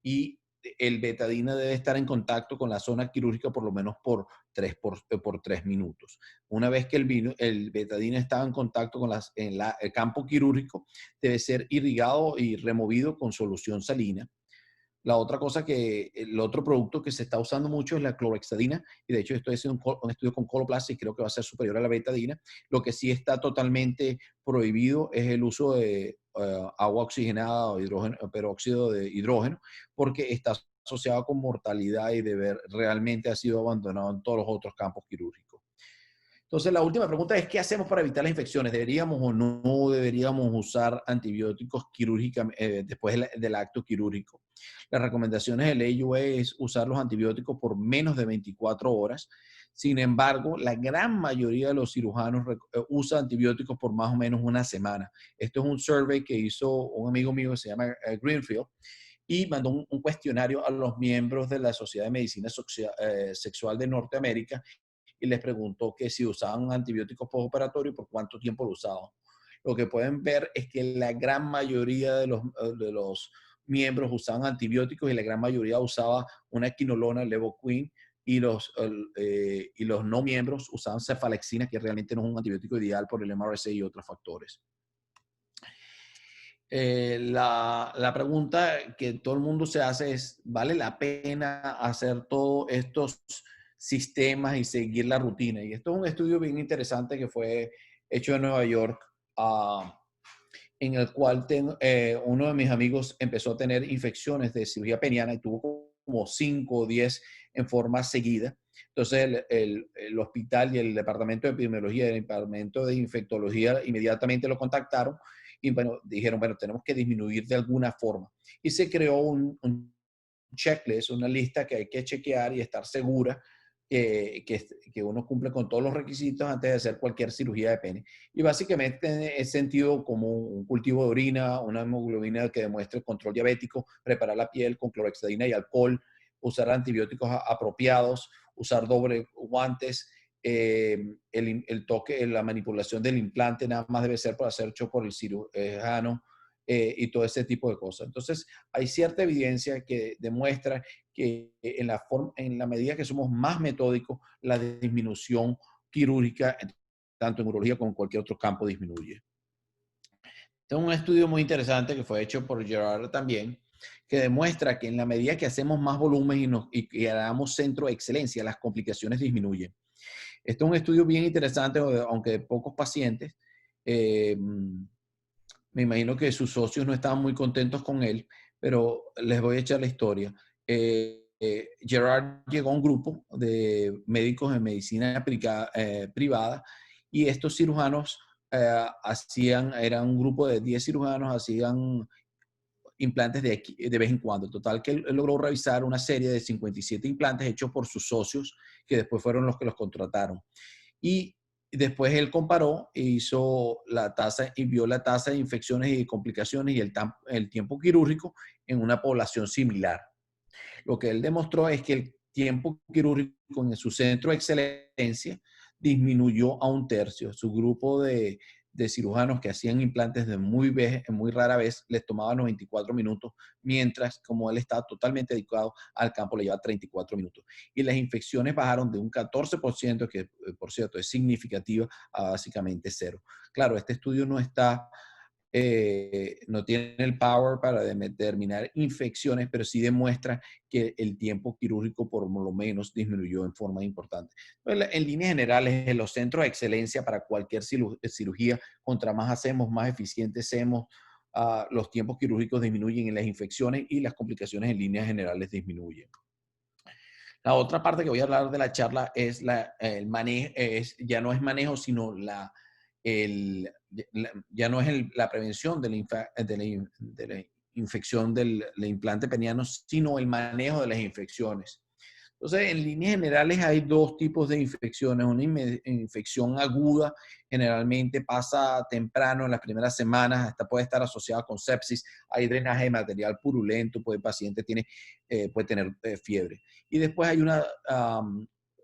Y el betadina debe estar en contacto con la zona quirúrgica por lo menos por 3 minutos. Una vez que el betadina está en contacto con el campo quirúrgico, debe ser irrigado y removido con solución salina. La otra cosa el otro producto que se está usando mucho es la clorhexidina, y de hecho estoy haciendo un estudio con Coloplast y creo que va a ser superior a la betadina. Lo que sí está totalmente prohibido es el uso de agua oxigenada o peróxido de hidrógeno, porque está asociado con mortalidad y realmente ha sido abandonado en todos los otros campos quirúrgicos. Entonces, la última pregunta es, ¿qué hacemos para evitar las infecciones? ¿Deberíamos o no deberíamos usar antibióticos quirúrgicamente después del acto quirúrgico? Las recomendaciones del AUA es usar los antibióticos por menos de 24 horas. Sin embargo, la gran mayoría de los cirujanos usa antibióticos por más o menos una semana. Esto es un survey que hizo un amigo mío que se llama Greenfield, y mandó un cuestionario a los miembros de la Sociedad de Medicina Sexual de Norteamérica, y les preguntó que si usaban antibióticos postoperatorios, por cuánto tiempo lo usaban. Lo que pueden ver es que la gran mayoría de los miembros usaban antibióticos, y la gran mayoría usaba una quinolona, levoquin, y los no miembros usaban cefalexina, que realmente no es un antibiótico ideal por el MRSA y otros factores. La pregunta que todo el mundo se hace es, ¿vale la pena hacer todos estos sistemas y seguir la rutina? Y esto es un estudio bien interesante que fue hecho en Nueva York, en el cual uno de mis amigos empezó a tener infecciones de cirugía peniana y tuvo como 5 o 10 en forma seguida. Entonces el hospital y el departamento de epidemiología y el departamento de infectología inmediatamente lo contactaron y bueno, dijeron, bueno, tenemos que disminuir de alguna forma. Y se creó un checklist, una lista que hay que chequear y estar segura que uno cumple con todos los requisitos antes de hacer cualquier cirugía de pene. Y básicamente es sentido como un cultivo de orina, una hemoglobina que demuestre el control diabético, preparar la piel con clorhexidina y alcohol, usar antibióticos apropiados, usar doble guantes, el toque, la manipulación del implante nada más debe ser hecho por el cirujano y todo ese tipo de cosas. Entonces, hay cierta evidencia que demuestra que en la medida que somos más metódicos, la disminución quirúrgica, tanto en urología como en cualquier otro campo, disminuye. Es un estudio muy interesante que fue hecho por Gerard también, que demuestra que en la medida que hacemos más volumen y hagamos centro de excelencia, las complicaciones disminuyen. Este es un estudio bien interesante, aunque de pocos pacientes. Me imagino que sus socios no estaban muy contentos con él, pero les voy a echar la historia. Gerard llegó a un grupo de médicos en medicina privada y estos cirujanos eran un grupo de 10 cirujanos, hacían implantes de vez en cuando. Total que él logró revisar una serie de 57 implantes hechos por sus socios, que después fueron los que los contrataron. Y después él comparó e hizo la tasa y vio la tasa de infecciones y complicaciones y el tiempo quirúrgico en una población similar. Lo que él demostró es que el tiempo quirúrgico en su centro de excelencia disminuyó a un tercio. Su grupo de cirujanos que hacían implantes de muy rara vez les tomaba 94 minutos, mientras como él estaba totalmente dedicado al campo le lleva 34 minutos. Y las infecciones bajaron de un 14%, que por cierto es significativa, a básicamente cero. Claro, este estudio no tiene el power para determinar infecciones, pero sí demuestra que el tiempo quirúrgico por lo menos disminuyó en forma importante. En líneas generales, en los centros de excelencia para cualquier cirugía, contra más hacemos, más eficientes somos, los tiempos quirúrgicos disminuyen en las infecciones y las complicaciones en líneas generales disminuyen. La otra parte que voy a hablar de la charla es el manejo, ya no es manejo, sino ya no es la prevención de la infección del implante peniano, sino el manejo de las infecciones. Entonces, en líneas generales hay dos tipos de infecciones. Una infección aguda generalmente pasa temprano en las primeras semanas, hasta puede estar asociada con sepsis, hay drenaje de material purulento, el paciente puede tener fiebre. Y después hay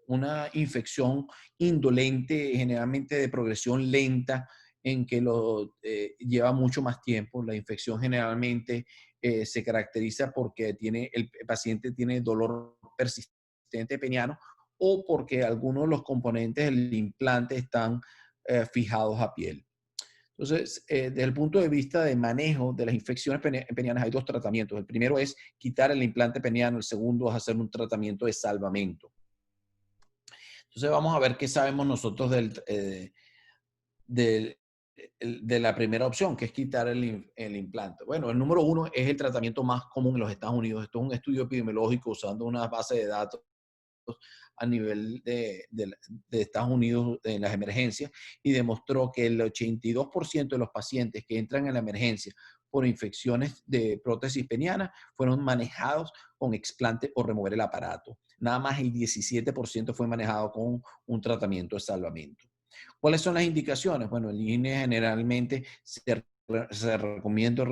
una infección indolente, generalmente de progresión lenta, en que lleva mucho más tiempo. La infección generalmente se caracteriza porque el paciente tiene dolor persistente peniano o porque algunos de los componentes del implante están fijados a piel. Entonces, desde el punto de vista de manejo de las infecciones penianas hay dos tratamientos. El primero es quitar el implante peniano, el segundo es hacer un tratamiento de salvamento. Entonces, vamos a ver qué sabemos nosotros de la primera opción, que es quitar el implante. Bueno, el número uno es el tratamiento más común en los Estados Unidos. Esto es un estudio epidemiológico usando una base de datos a nivel de Estados Unidos en las emergencias y demostró que el 82% de los pacientes que entran en la emergencia por infecciones de prótesis peniana fueron manejados con explante o remover el aparato. Nada más el 17% fue manejado con un tratamiento de salvamento. ¿Cuáles son las indicaciones? Bueno, en línea generalmente se recomienda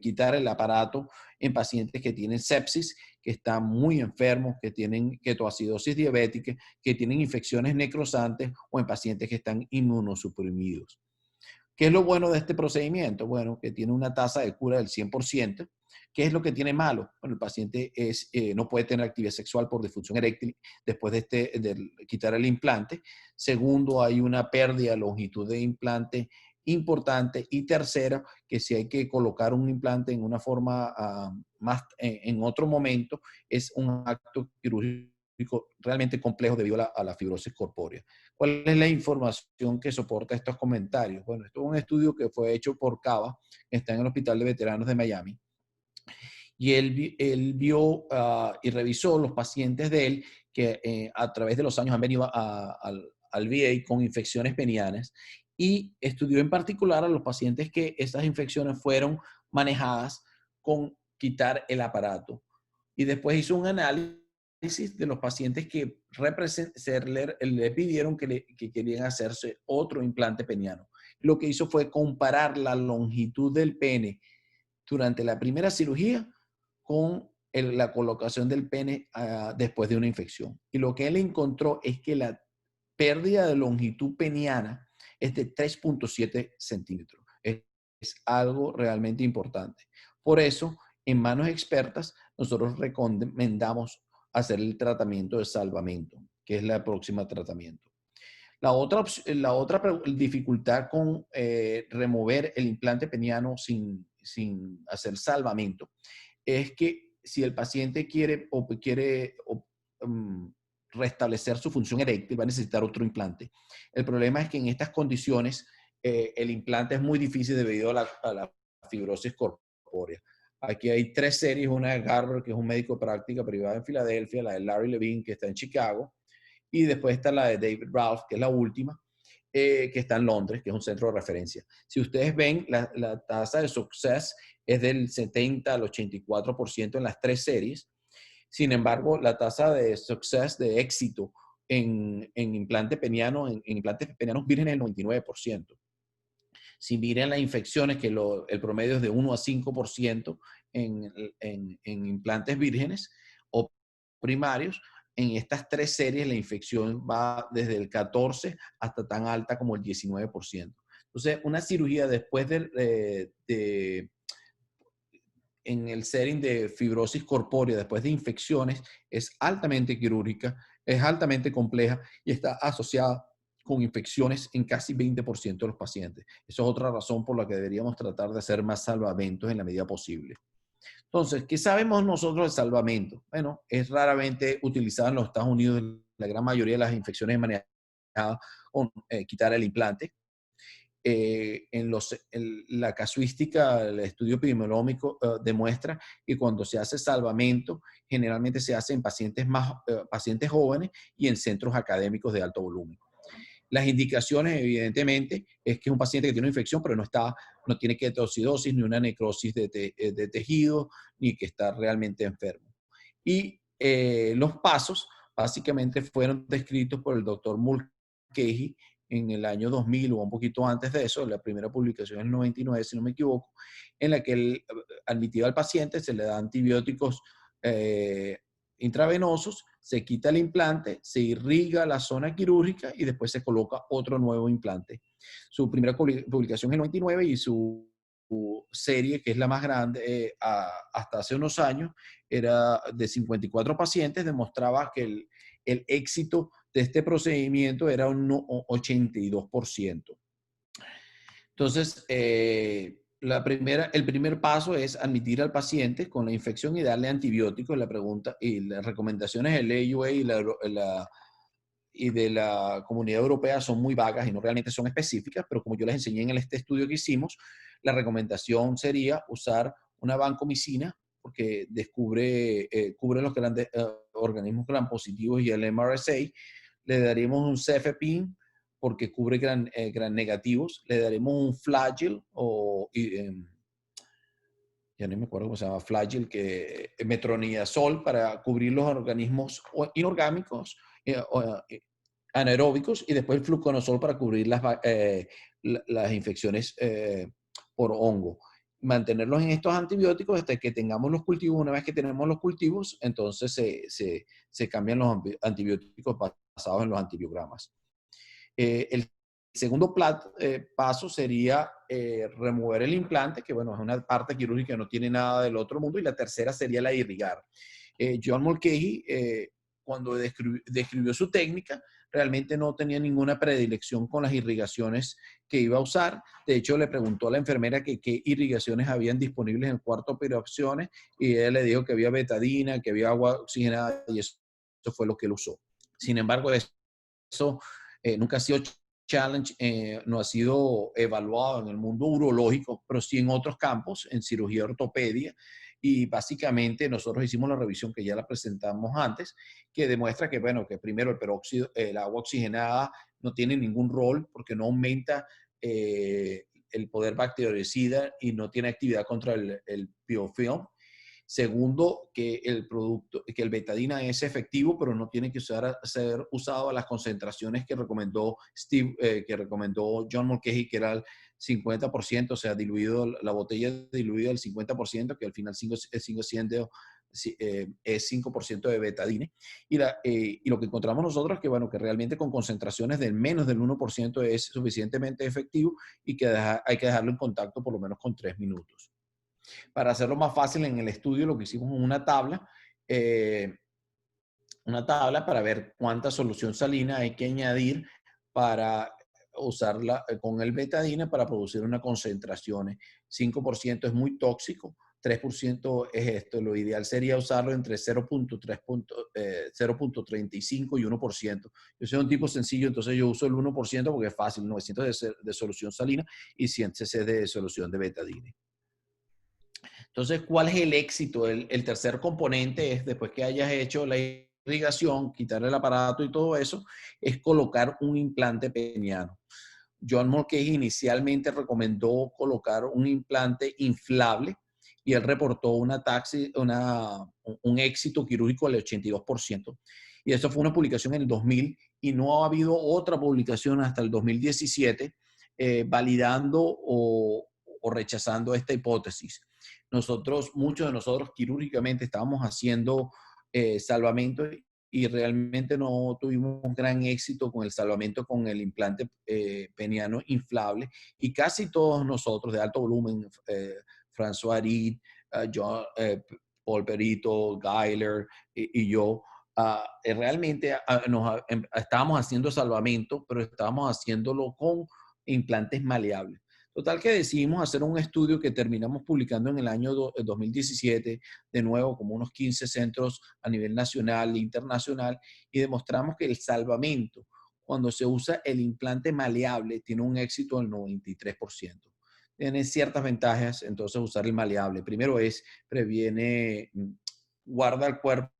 quitar el aparato en pacientes que tienen sepsis, que están muy enfermos, que tienen ketoacidosis diabética, que tienen infecciones necrosantes o en pacientes que están inmunosuprimidos. ¿Qué es lo bueno de este procedimiento? Bueno, que tiene una tasa de cura del 100%. ¿Qué es lo que tiene malo? Bueno, el paciente no puede tener actividad sexual por disfunción eréctil después de quitar el implante. Segundo, hay una pérdida de longitud de implante importante. Y tercero, que si hay que colocar un implante en una forma más en otro momento, es un acto quirúrgico realmente complejo debido a la fibrosis corpórea. ¿Cuál es la información que soporta estos comentarios? Bueno, esto es un estudio que fue hecho por Cava, que está en el Hospital de Veteranos de Miami, y él vio y revisó los pacientes de él que a través de los años han venido al VA con infecciones penianas, y estudió en particular a los pacientes que esas infecciones fueron manejadas con quitar el aparato. Y después hizo un análisis de los pacientes que le pidieron que querían hacerse otro implante peniano. Lo que hizo fue comparar la longitud del pene durante la primera cirugía con la colocación del pene después de una infección. Y lo que él encontró es que la pérdida de longitud peniana es de 3.7 centímetros. Es algo realmente importante. Por eso, en manos expertas, nosotros recomendamos hacer el tratamiento de salvamento, que es el próximo tratamiento. La otra dificultad con remover el implante peniano sin hacer salvamento es que si el paciente quiere restablecer su función eréctil, va a necesitar otro implante. El problema es que en estas condiciones el implante es muy difícil debido a la fibrosis corpórea. Aquí hay 3 series, una de Garber, que es un médico de práctica privada en Filadelfia, la de Larry Levine, que está en Chicago, y después está la de David Ralph, que es la última, que está en Londres, que es un centro de referencia. Si ustedes ven, la tasa de success es del 70 al 84% en las 3 series. Sin embargo, la tasa de success, de éxito en implante peniano, en implantes penianos vírgenes es el 99%. Si miren las infecciones, que el promedio es de 1 a 5% en implantes vírgenes o primarios, en estas 3 series la infección va desde el 14 hasta tan alta como el 19%. Entonces, una cirugía después en el setting de fibrosis corpórea, después de infecciones, es altamente quirúrgica, es altamente compleja y está asociada con infecciones en casi 20% de los pacientes. Eso es otra razón por la que deberíamos tratar de hacer más salvamentos en la medida posible. Entonces, ¿qué sabemos nosotros del salvamento? Bueno, es raramente utilizado en los Estados Unidos. La gran mayoría de las infecciones manejadas con quitar el implante. La casuística, el estudio epidemiológico demuestra que cuando se hace salvamento, generalmente se hace en pacientes jóvenes y en centros académicos de alto volumen. Las indicaciones, evidentemente, es que es un paciente que tiene una infección, pero no tiene ketoacidosis, ni una necrosis de tejido, ni que está realmente enfermo. Y los pasos, básicamente, fueron descritos por el doctor Mulcahy en el año 2000 o un poquito antes de eso. La primera publicación en el 99, si no me equivoco, en la que él admitía al paciente, se le da antibióticos intravenosos, se quita el implante, se irriga la zona quirúrgica y después se coloca otro nuevo implante. Su primera publicación en el 99 y su serie, que es la más grande hasta hace unos años, era de 54 pacientes, demostraba que el éxito de este procedimiento era un 82%. Entonces, el primer paso es admitir al paciente con la infección y darle antibióticos. La pregunta y las recomendaciones del AUA y de la Comunidad Europea son muy vagas y no realmente son específicas, pero como yo les enseñé en este estudio que hicimos, la recomendación sería usar una vancomicina, porque cubre los grandes organismos gram positivos y el MRSA. Le daríamos un cefepime porque cubre gran negativos. Le daremos un Flagyl ya no me acuerdo cómo se llama, Flagyl, metronidazol para cubrir los organismos inorgánicos, anaeróbicos, y después el fluconazol para cubrir las infecciones por hongo. Mantenerlos en estos antibióticos hasta que tengamos los cultivos. Una vez que tenemos los cultivos, entonces se cambian los antibióticos basados en los antibiogramas. El segundo paso sería remover el implante, que bueno, es una parte quirúrgica que no tiene nada del otro mundo, y la tercera sería la de irrigar. John Mulcahy, cuando describió su técnica, realmente no tenía ninguna predilección con las irrigaciones que iba a usar. De hecho, le preguntó a la enfermera que qué irrigaciones habían disponibles en el cuarto de opciones y ella le dijo que había betadina, que había agua oxigenada y eso fue lo que él usó. Sin embargo, eso nunca ha sido challenge, no ha sido evaluado en el mundo urológico, pero sí en otros campos, en cirugía ortopedia. Y básicamente nosotros hicimos la revisión que ya la presentamos antes, que demuestra que, bueno, que primero el peróxido, el agua oxigenada no tiene ningún rol porque no aumenta el poder bactericida y no tiene actividad contra el biofilm. Segundo, que el producto, que el betadina es efectivo, pero no tiene que ser usado a las concentraciones que recomendó que recomendó John Mulcahy, que era el 50%, o sea, diluido, la botella diluida al 50%, que al final sigue siendo es 5% de betadina. Y lo que encontramos nosotros es que, bueno, que realmente con concentraciones del menos del 1% es suficientemente efectivo y que hay que dejarlo en contacto por lo menos con 3 minutos. Para hacerlo más fácil en el estudio, lo que hicimos es una tabla para ver cuánta solución salina hay que añadir para usarla con el betadina para producir una concentración. 5% es muy tóxico, 3% es esto. Lo ideal sería usarlo entre 0.35 y 1%. Yo soy un tipo sencillo, entonces yo uso el 1% porque es fácil, 900 de solución salina y 100 cc de solución de betadina. Entonces, ¿cuál es el éxito? El tercer componente es, después que hayas hecho la irrigación, quitar el aparato y todo eso, es colocar un implante peniano. John Mulcahy inicialmente recomendó colocar un implante inflable y él reportó un éxito quirúrgico del 82%. Y eso fue una publicación en el 2000 y no ha habido otra publicación hasta el 2017 validando o rechazando esta hipótesis. Muchos de nosotros quirúrgicamente estábamos haciendo salvamento y realmente no tuvimos gran éxito con el salvamento con el implante peniano inflable y casi todos nosotros de alto volumen, François Arid, Paul Perito, Geiler y yo, realmente estábamos haciendo salvamento, pero estábamos haciéndolo con implantes maleables. Total que decidimos hacer un estudio que terminamos publicando en el año 2017, de nuevo como unos 15 centros a nivel nacional e internacional, y demostramos que el salvamento, cuando se usa el implante maleable, tiene un éxito del 93%. Tiene ciertas ventajas, entonces, usar el maleable. Primero guarda el cuerpo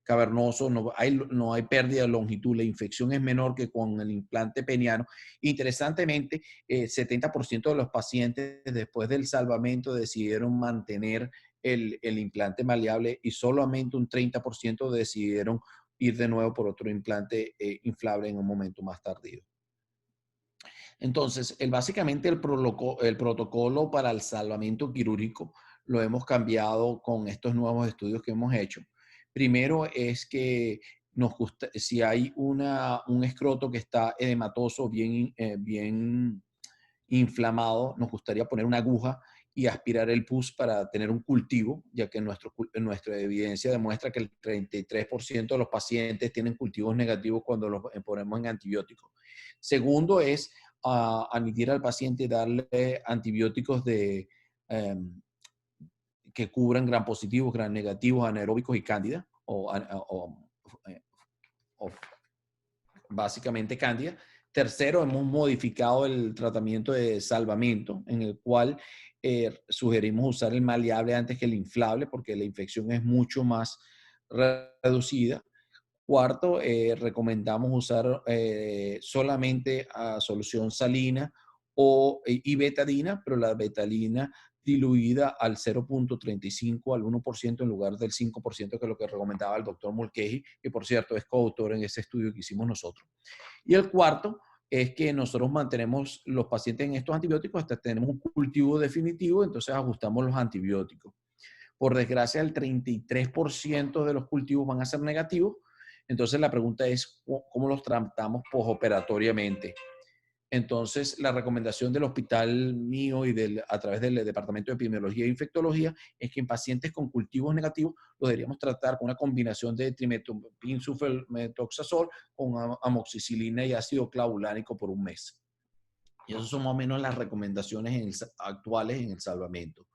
cavernoso, no hay pérdida de longitud, la infección es menor que con el implante peniano. Interesantemente, 70% de los pacientes después del salvamento decidieron mantener el implante maleable y solamente un 30% decidieron ir de nuevo por otro implante inflable en un momento más tardío. Entonces, básicamente el protocolo para el salvamento quirúrgico lo hemos cambiado con estos nuevos estudios que hemos hecho. Primero es que si hay un escroto que está edematoso, bien inflamado, nos gustaría poner una aguja y aspirar el pus para tener un cultivo, ya que nuestra evidencia demuestra que el 33% de los pacientes tienen cultivos negativos cuando los ponemos en antibióticos. Segundo es admitir al paciente, darle antibióticos que cubran gram positivos, gram negativos, anaeróbicos y cándida, o básicamente cándida. Tercero, hemos modificado el tratamiento de salvamento, en el cual sugerimos usar el maleable antes que el inflable, porque la infección es mucho más reducida. Cuarto, recomendamos usar solamente solución salina y betadina, pero la betadina diluida al 0.35 al 1% en lugar del 5%, que es lo que recomendaba el doctor Mulcahy, que por cierto es coautor en ese estudio que hicimos nosotros. Y el cuarto es que nosotros mantenemos los pacientes en estos antibióticos hasta que tenemos un cultivo definitivo, entonces ajustamos los antibióticos. Por desgracia, el 33% de los cultivos van a ser negativos. Entonces la pregunta es, ¿cómo los tratamos posoperatoriamente? Entonces, la recomendación del hospital mío y a través del Departamento de Epidemiología e Infectología es que en pacientes con cultivos negativos los deberíamos tratar con una combinación de trimethoprim sulfamethoxazol con amoxicilina y ácido clavulánico por un mes. Y esas son más o menos las recomendaciones actuales en el salvamento.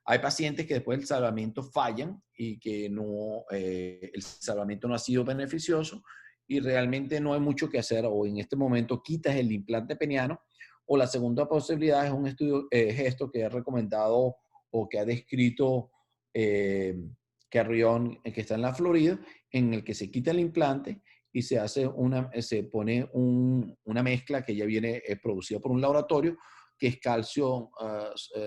Hay pacientes que después del salvamento fallan y que no, el salvamento no ha sido beneficioso y realmente no hay mucho que hacer, o en este momento quitas el implante peniano, o la segunda posibilidad es un estudio, esto que ha recomendado o que ha descrito Carrión, que está en la Florida, en el que se quita el implante y se pone una mezcla que ya viene producida por un laboratorio, que es calcio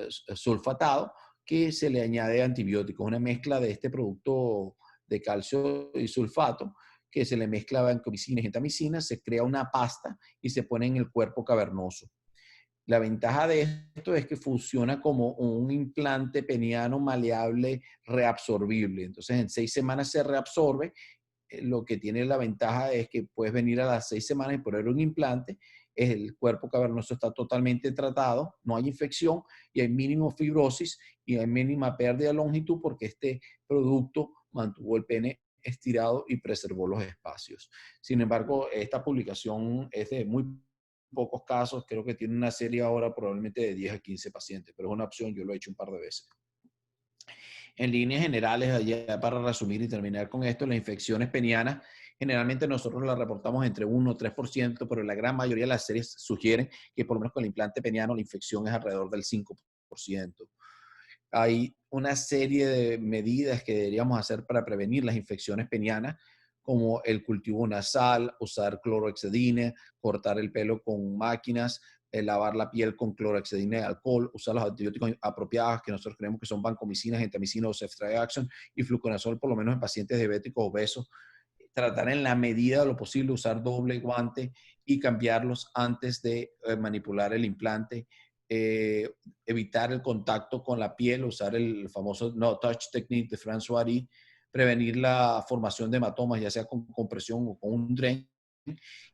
sulfatado, que se le añade antibióticos, una mezcla de este producto de calcio y sulfato, que se le mezcla vancomicina y gentamicina, se crea una pasta y se pone en el cuerpo cavernoso. La ventaja de esto es que funciona como un implante peniano maleable reabsorbible. Entonces, en 6 semanas se reabsorbe. Lo que tiene la ventaja es que puedes venir a las 6 semanas y poner un implante. El cuerpo cavernoso está totalmente tratado, no hay infección y hay mínimo fibrosis y hay mínima pérdida de longitud porque este producto mantuvo el pene estirado y preservó los espacios. Sin embargo, esta publicación es de muy pocos casos, creo que tiene una serie ahora probablemente de 10 a 15 pacientes, pero es una opción, yo lo he hecho un par de veces. En líneas generales, allá para resumir y terminar con esto, las infecciones penianas, generalmente nosotros las reportamos entre 1 o 3%, pero la gran mayoría de las series sugieren que por lo menos con el implante peniano la infección es alrededor del 5%. Hay una serie de medidas que deberíamos hacer para prevenir las infecciones penianas, como el cultivo nasal, usar clorohexidina, cortar el pelo con máquinas, lavar la piel con clorohexidina y alcohol, usar los antibióticos apropiados que nosotros creemos que son vancomicina, gentamicina o ceftriaxone y fluconazol, por lo menos en pacientes diabéticos obesos. Tratar en la medida de lo posible usar doble guante y cambiarlos antes de manipular el implante. Evitar el contacto con la piel, usar el famoso no touch technique de François Hardy, prevenir la formación de hematomas, ya sea con compresión o con un drain,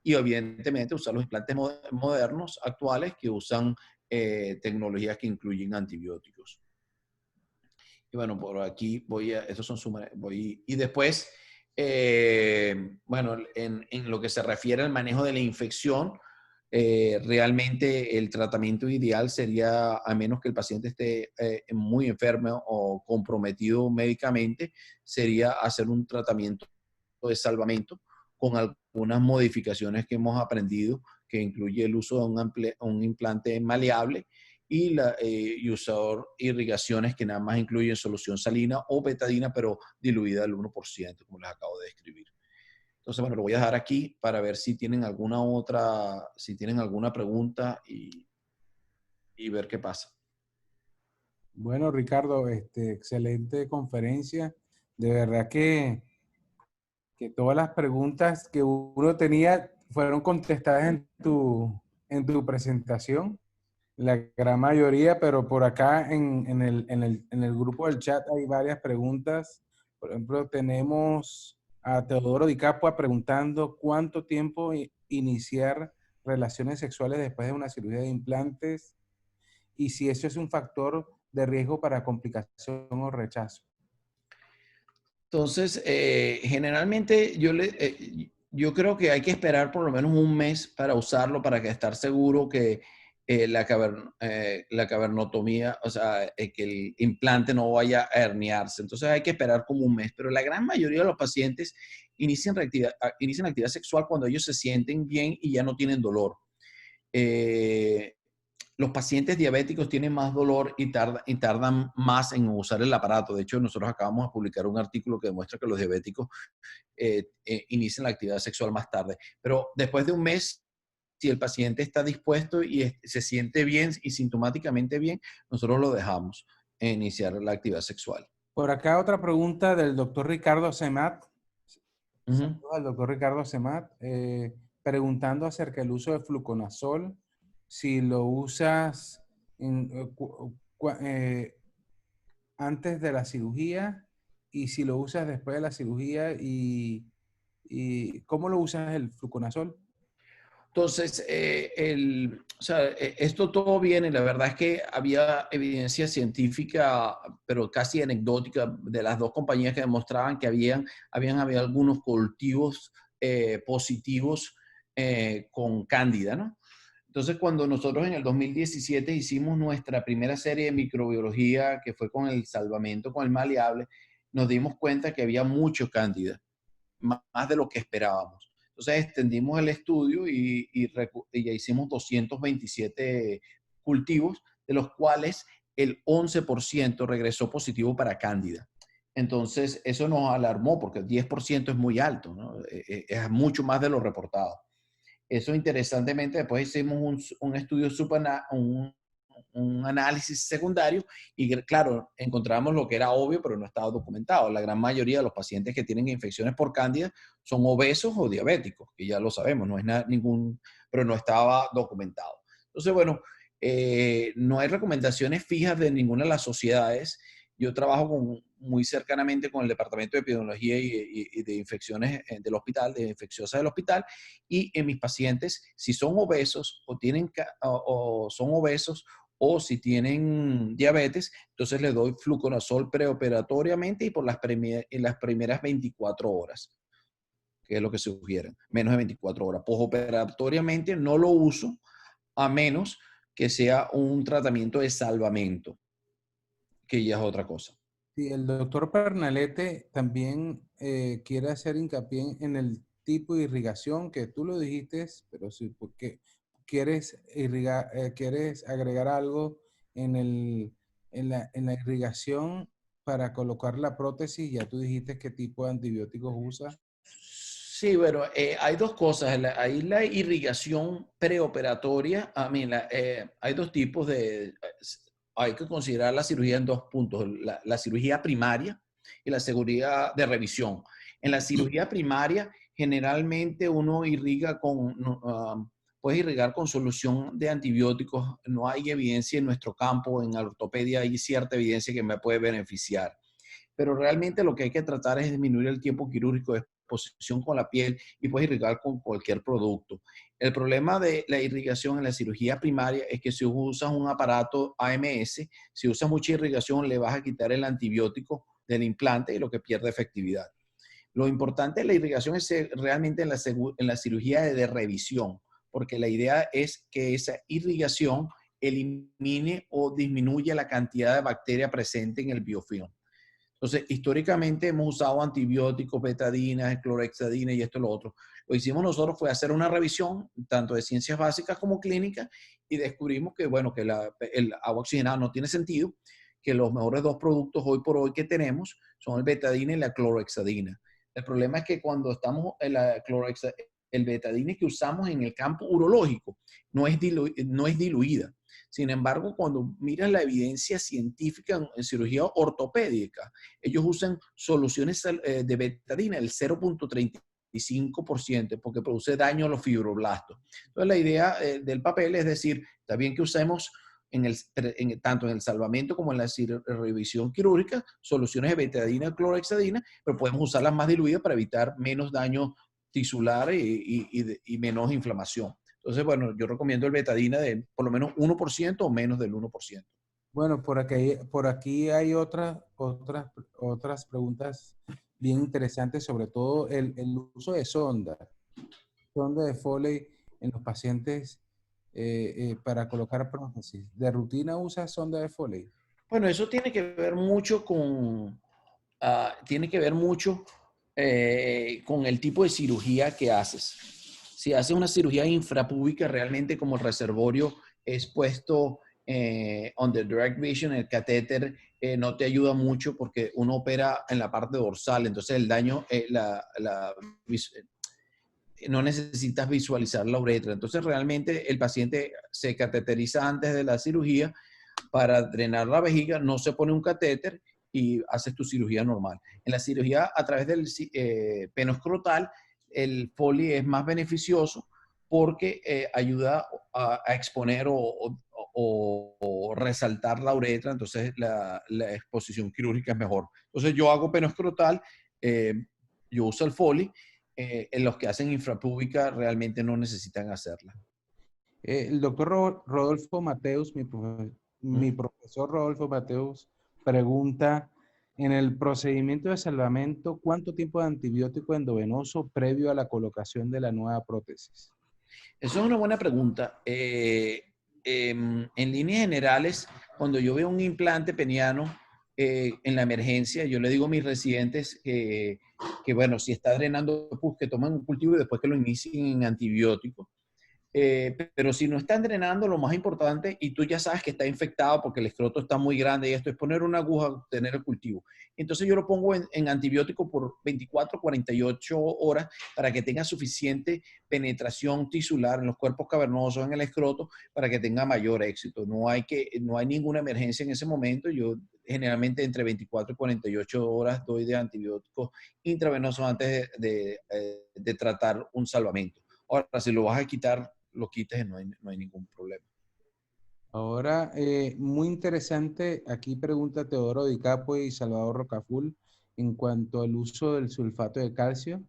y evidentemente usar los implantes modernos actuales que usan tecnologías que incluyen antibióticos. Y bueno, por aquí estos son y después, bueno, en lo que se refiere al manejo de la infección, realmente el tratamiento ideal sería, a menos que el paciente esté muy enfermo o comprometido médicamente, sería hacer un tratamiento de salvamento con algunas modificaciones que hemos aprendido, que incluye el uso de un implante maleable y usar irrigaciones que nada más incluyen solución salina o betadina, pero diluida al 1%, como les acabo de describir. Entonces, bueno, lo voy a dejar aquí para ver si tienen si tienen alguna pregunta y ver qué pasa. Bueno, Ricardo, excelente conferencia. De verdad que todas las preguntas que uno tenía fueron contestadas en tu presentación. La gran mayoría, pero por acá en el grupo del chat hay varias preguntas. Por ejemplo, tenemos a Teodoro Di Capua preguntando cuánto tiempo iniciar relaciones sexuales después de una cirugía de implantes y si eso es un factor de riesgo para complicación o rechazo. Entonces, generalmente yo creo que hay que esperar por lo menos un mes para usarlo, para estar seguro que la cavernotomía, o sea, que el implante no vaya a herniarse. Entonces hay que esperar como un mes, pero la gran mayoría de los pacientes inician actividad sexual cuando ellos se sienten bien y ya no tienen dolor. Eh, los pacientes diabéticos tienen más dolor y tardan más en usar el aparato. De hecho, nosotros acabamos de publicar un artículo que demuestra que los diabéticos inician la actividad sexual más tarde. Pero después de un mes, si el paciente está dispuesto y se siente bien y sintomáticamente bien, nosotros lo dejamos iniciar la actividad sexual. Por acá otra pregunta del doctor Ricardo Semat. Ujú. Saludos al doctor Ricardo Semat, preguntando acerca del uso de fluconazol, si lo usas antes de la cirugía y si lo usas después de la cirugía y cómo lo usas el fluconazol. Entonces, o sea, esto todo viene, la verdad es que había evidencia científica, pero casi anecdótica, de las dos compañías que demostraban que había algunos cultivos positivos con cándida, ¿no? Entonces, cuando nosotros en el 2017 hicimos nuestra primera serie de microbiología, que fue con el salvamento, con el maleable, nos dimos cuenta que había mucho cándida, más de lo que esperábamos. Entonces extendimos el estudio y ya hicimos 227 cultivos, de los cuales el 11% regresó positivo para cándida. Entonces eso nos alarmó porque el 10% es muy alto, ¿no? Es mucho más de lo reportado. Eso interesantemente, después hicimos un estudio un análisis secundario y claro, encontramos lo que era obvio, pero no estaba documentado. La gran mayoría de los pacientes que tienen infecciones por cándida son obesos o diabéticos, que ya lo sabemos, no es pero no estaba documentado. Entonces, bueno, no hay recomendaciones fijas de ninguna de las sociedades. Yo trabajo muy cercanamente con el Departamento de Epidemiología y de Infecciones del hospital, de infecciosas del hospital, y en mis pacientes, si son obesos o son obesos o si tienen diabetes, entonces le doy fluconazol preoperatoriamente y por en las primeras 24 horas, que es lo que sugieren, menos de 24 horas. Posoperatoriamente no lo uso a menos que sea un tratamiento de salvamento, que ya es otra cosa. Sí, el doctor Pernalete también quiere hacer hincapié en el tipo de irrigación que tú lo dijiste, pero sí, porque quieres irrigar, quieres agregar algo en en la irrigación para colocar la prótesis. Ya tú dijiste qué tipo de antibióticos usa. Sí, bueno, hay dos cosas. Hay la irrigación preoperatoria. Hay dos tipos hay que considerar la cirugía en dos puntos. La cirugía primaria y la cirugía de revisión. En la cirugía primaria, generalmente uno irriga puede irrigar con solución de antibióticos. No hay evidencia en nuestro campo, en la ortopedia hay cierta evidencia que me puede beneficiar, pero realmente lo que hay que tratar es disminuir el tiempo quirúrgico de exposición con la piel y puedes irrigar con cualquier producto. El problema de la irrigación en la cirugía primaria es que si usas un aparato AMS, si usas mucha irrigación, le vas a quitar el antibiótico del implante y lo que pierde efectividad. Lo importante de la irrigación es realmente en la cirugía de revisión, porque la idea es que esa irrigación elimine o disminuya la cantidad de bacteria presente en el biofilm. Entonces, históricamente hemos usado antibióticos, betadina, clorhexadina y esto y lo otro. Lo que hicimos nosotros fue hacer una revisión, tanto de ciencias básicas como clínicas, y descubrimos que, bueno, que el agua oxigenada no tiene sentido, que los mejores dos productos hoy por hoy que tenemos son el betadina y la clorhexadina. El problema es que cuando estamos en el betadina que usamos en el campo urológico no es diluida. Sin embargo, cuando miras la evidencia científica en cirugía ortopédica, ellos usan soluciones de betadina del 0.35% porque produce daño a los fibroblastos. Entonces, la idea del papel es decir, está bien que usemos tanto en el salvamento como en la revisión quirúrgica, soluciones de betadina y clorhexadina, pero podemos usarlas más diluidas para evitar menos daño tisular y menos inflamación. Entonces, bueno, yo recomiendo el betadina de por lo menos 1% o menos del 1%. Bueno, por aquí hay otras preguntas bien interesantes, sobre todo el uso de sonda de Foley en los pacientes para colocar prótesis. ¿De rutina usa sonda de Foley? Bueno, eso tiene que ver mucho tiene que ver mucho con el tipo de cirugía que haces. Si haces una cirugía infrapúbica, realmente como el reservorio es puesto on the direct vision, el catéter no te ayuda mucho porque uno opera en la parte dorsal, entonces el daño, no necesitas visualizar la uretra. Entonces realmente el paciente se cateteriza antes de la cirugía para drenar la vejiga, no se pone un catéter y haces tu cirugía normal. En la cirugía a través del penoscrotal, el Foley es más beneficioso porque ayuda a exponer o resaltar la uretra, entonces la exposición quirúrgica es mejor. Entonces yo hago penoscrotal, yo uso el Foley en los que hacen infrapúbica realmente no necesitan hacerla. El doctor Rodolfo Mateus, mi ¿Mm? profesor Rodolfo Mateus, pregunta, en el procedimiento de salvamento, ¿cuánto tiempo de antibiótico endovenoso previo a la colocación de la nueva prótesis? Eso es una buena pregunta. En líneas generales, cuando yo veo un implante peniano en la emergencia, yo le digo a mis residentes bueno, si está drenando pus, que tomen un cultivo y después que lo inicien en antibiótico. Pero si no están drenando, lo más importante, y tú ya sabes que está infectado porque el escroto está muy grande y esto es poner una aguja, tener el cultivo. Entonces yo lo pongo en antibiótico por 24, 48 horas para que tenga suficiente penetración tisular en los cuerpos cavernosos, en el escroto, para que tenga mayor éxito. No hay ninguna emergencia en ese momento. Yo generalmente entre 24 y 48 horas doy de antibióticos intravenosos antes de tratar un salvamento. Ahora, si lo vas a quitar, lo quites y no hay ningún problema. Ahora, muy interesante, aquí pregunta Teodoro Di Capo y Salvador Rocaful en cuanto al uso del sulfato de calcio.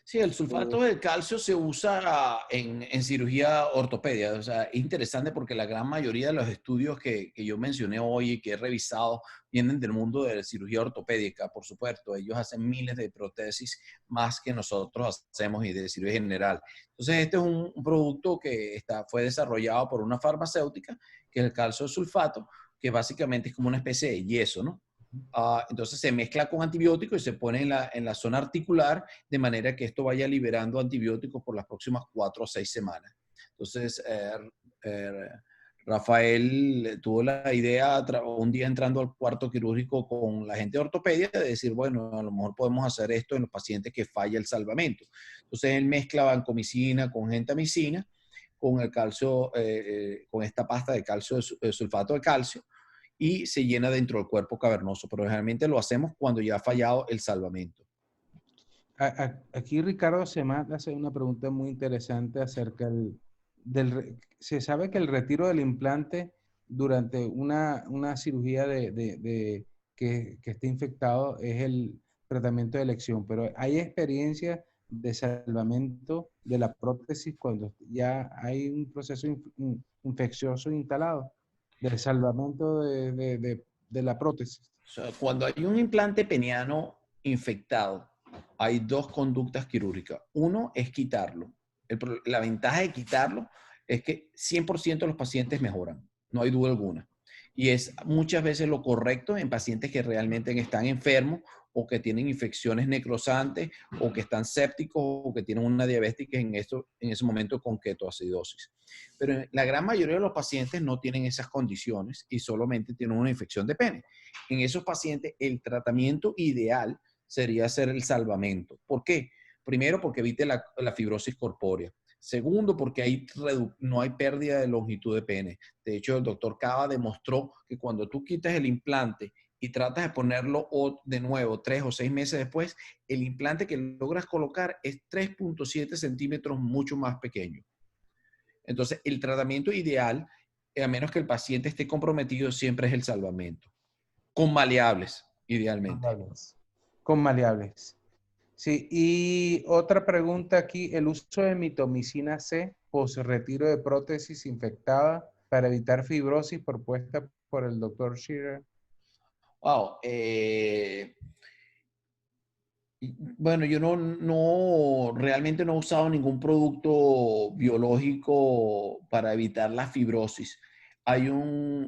Sí, el Eh, sulfato de calcio se usa en cirugía ortopedia. O sea, es interesante porque la gran mayoría de los estudios que yo mencioné hoy y que he revisado vienen del mundo de la cirugía ortopédica, por supuesto. Ellos hacen miles de prótesis más que nosotros hacemos y de cirugía general. Entonces, este es un producto que fue desarrollado por una farmacéutica, que es el calcio sulfato, que básicamente es como una especie de yeso, ¿no? Entonces se mezcla con antibióticos y se pone en la zona articular de manera que esto vaya liberando antibióticos por las próximas 4 o 6 semanas. Entonces, eh, Rafael tuvo la idea un día entrando al cuarto quirúrgico con la gente de ortopedia de decir, bueno, a lo mejor podemos hacer esto en los pacientes que falla el salvamento. Entonces él mezcla vancomicina con gentamicina, con el calcio, con esta pasta de calcio, de sulfato de calcio, y se llena dentro del cuerpo cavernoso, pero generalmente lo hacemos cuando ya ha fallado el salvamento. Aquí Ricardo Semat hace una pregunta muy interesante acerca se sabe que el retiro del implante durante una cirugía que esté infectado es el tratamiento de elección, pero hay experiencia de salvamento de la prótesis cuando ya hay un proceso infeccioso instalado, del salvamento de la prótesis. O sea, cuando hay un implante peniano infectado, hay dos conductas quirúrgicas. Uno es quitarlo. La ventaja de quitarlo es que 100% de los pacientes mejoran, no hay duda alguna. Y es muchas veces lo correcto en pacientes que realmente están enfermos o que tienen infecciones necrosantes o que están sépticos o que tienen una diabetes en ese momento con ketoacidosis. Pero la gran mayoría de los pacientes no tienen esas condiciones y solamente tienen una infección de pene. En esos pacientes, el tratamiento ideal sería hacer el salvamento. ¿Por qué? Primero, porque evite la fibrosis corpórea. Segundo, porque no hay pérdida de longitud de pene. De hecho, el doctor Cava demostró que cuando tú quitas el implante y tratas de ponerlo de nuevo 3 o 6 meses después, el implante que logras colocar es 3.7 centímetros mucho más pequeño. Entonces, el tratamiento ideal, a menos que el paciente esté comprometido, siempre es el salvamento. Con maleables, idealmente. Maleables. Con maleables. Sí, y otra pregunta aquí, el uso de mitomicina C post retiro de prótesis infectada para evitar fibrosis propuesta por el doctor Shearer. Wow. Bueno, yo realmente no he usado ningún producto biológico para evitar la fibrosis.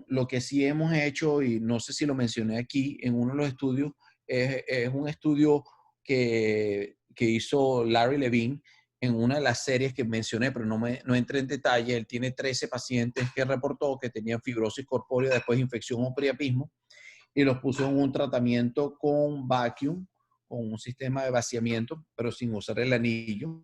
Lo que sí hemos hecho, y no sé si lo mencioné aquí en uno de los estudios, es un estudio que hizo Larry Levine en una de las series que mencioné, pero no entré en detalle. Él tiene 13 pacientes que reportó que tenían fibrosis corpórea después de infección o priapismo y los puso en un tratamiento con vacuum, con un sistema de vaciamiento, pero sin usar el anillo,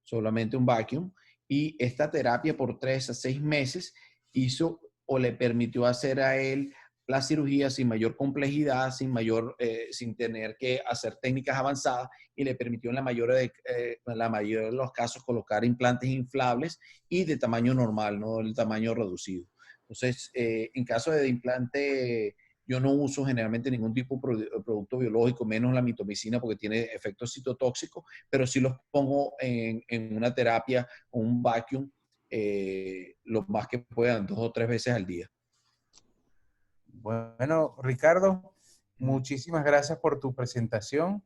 solamente un vacuum. Y esta terapia por 3 a 6 meses hizo o le permitió hacer a él la cirugía sin mayor complejidad, sin tener que hacer técnicas avanzadas y le permitió en la mayoría de los casos colocar implantes inflables y de tamaño normal, no del tamaño reducido. Entonces, en caso de implante, Yo no uso generalmente ningún tipo de producto biológico, menos la mitomicina porque tiene efectos citotóxicos, pero sí los pongo en una terapia o un vacuum lo más que puedan, 2 o 3 veces al día. Bueno, Ricardo, muchísimas gracias por tu presentación.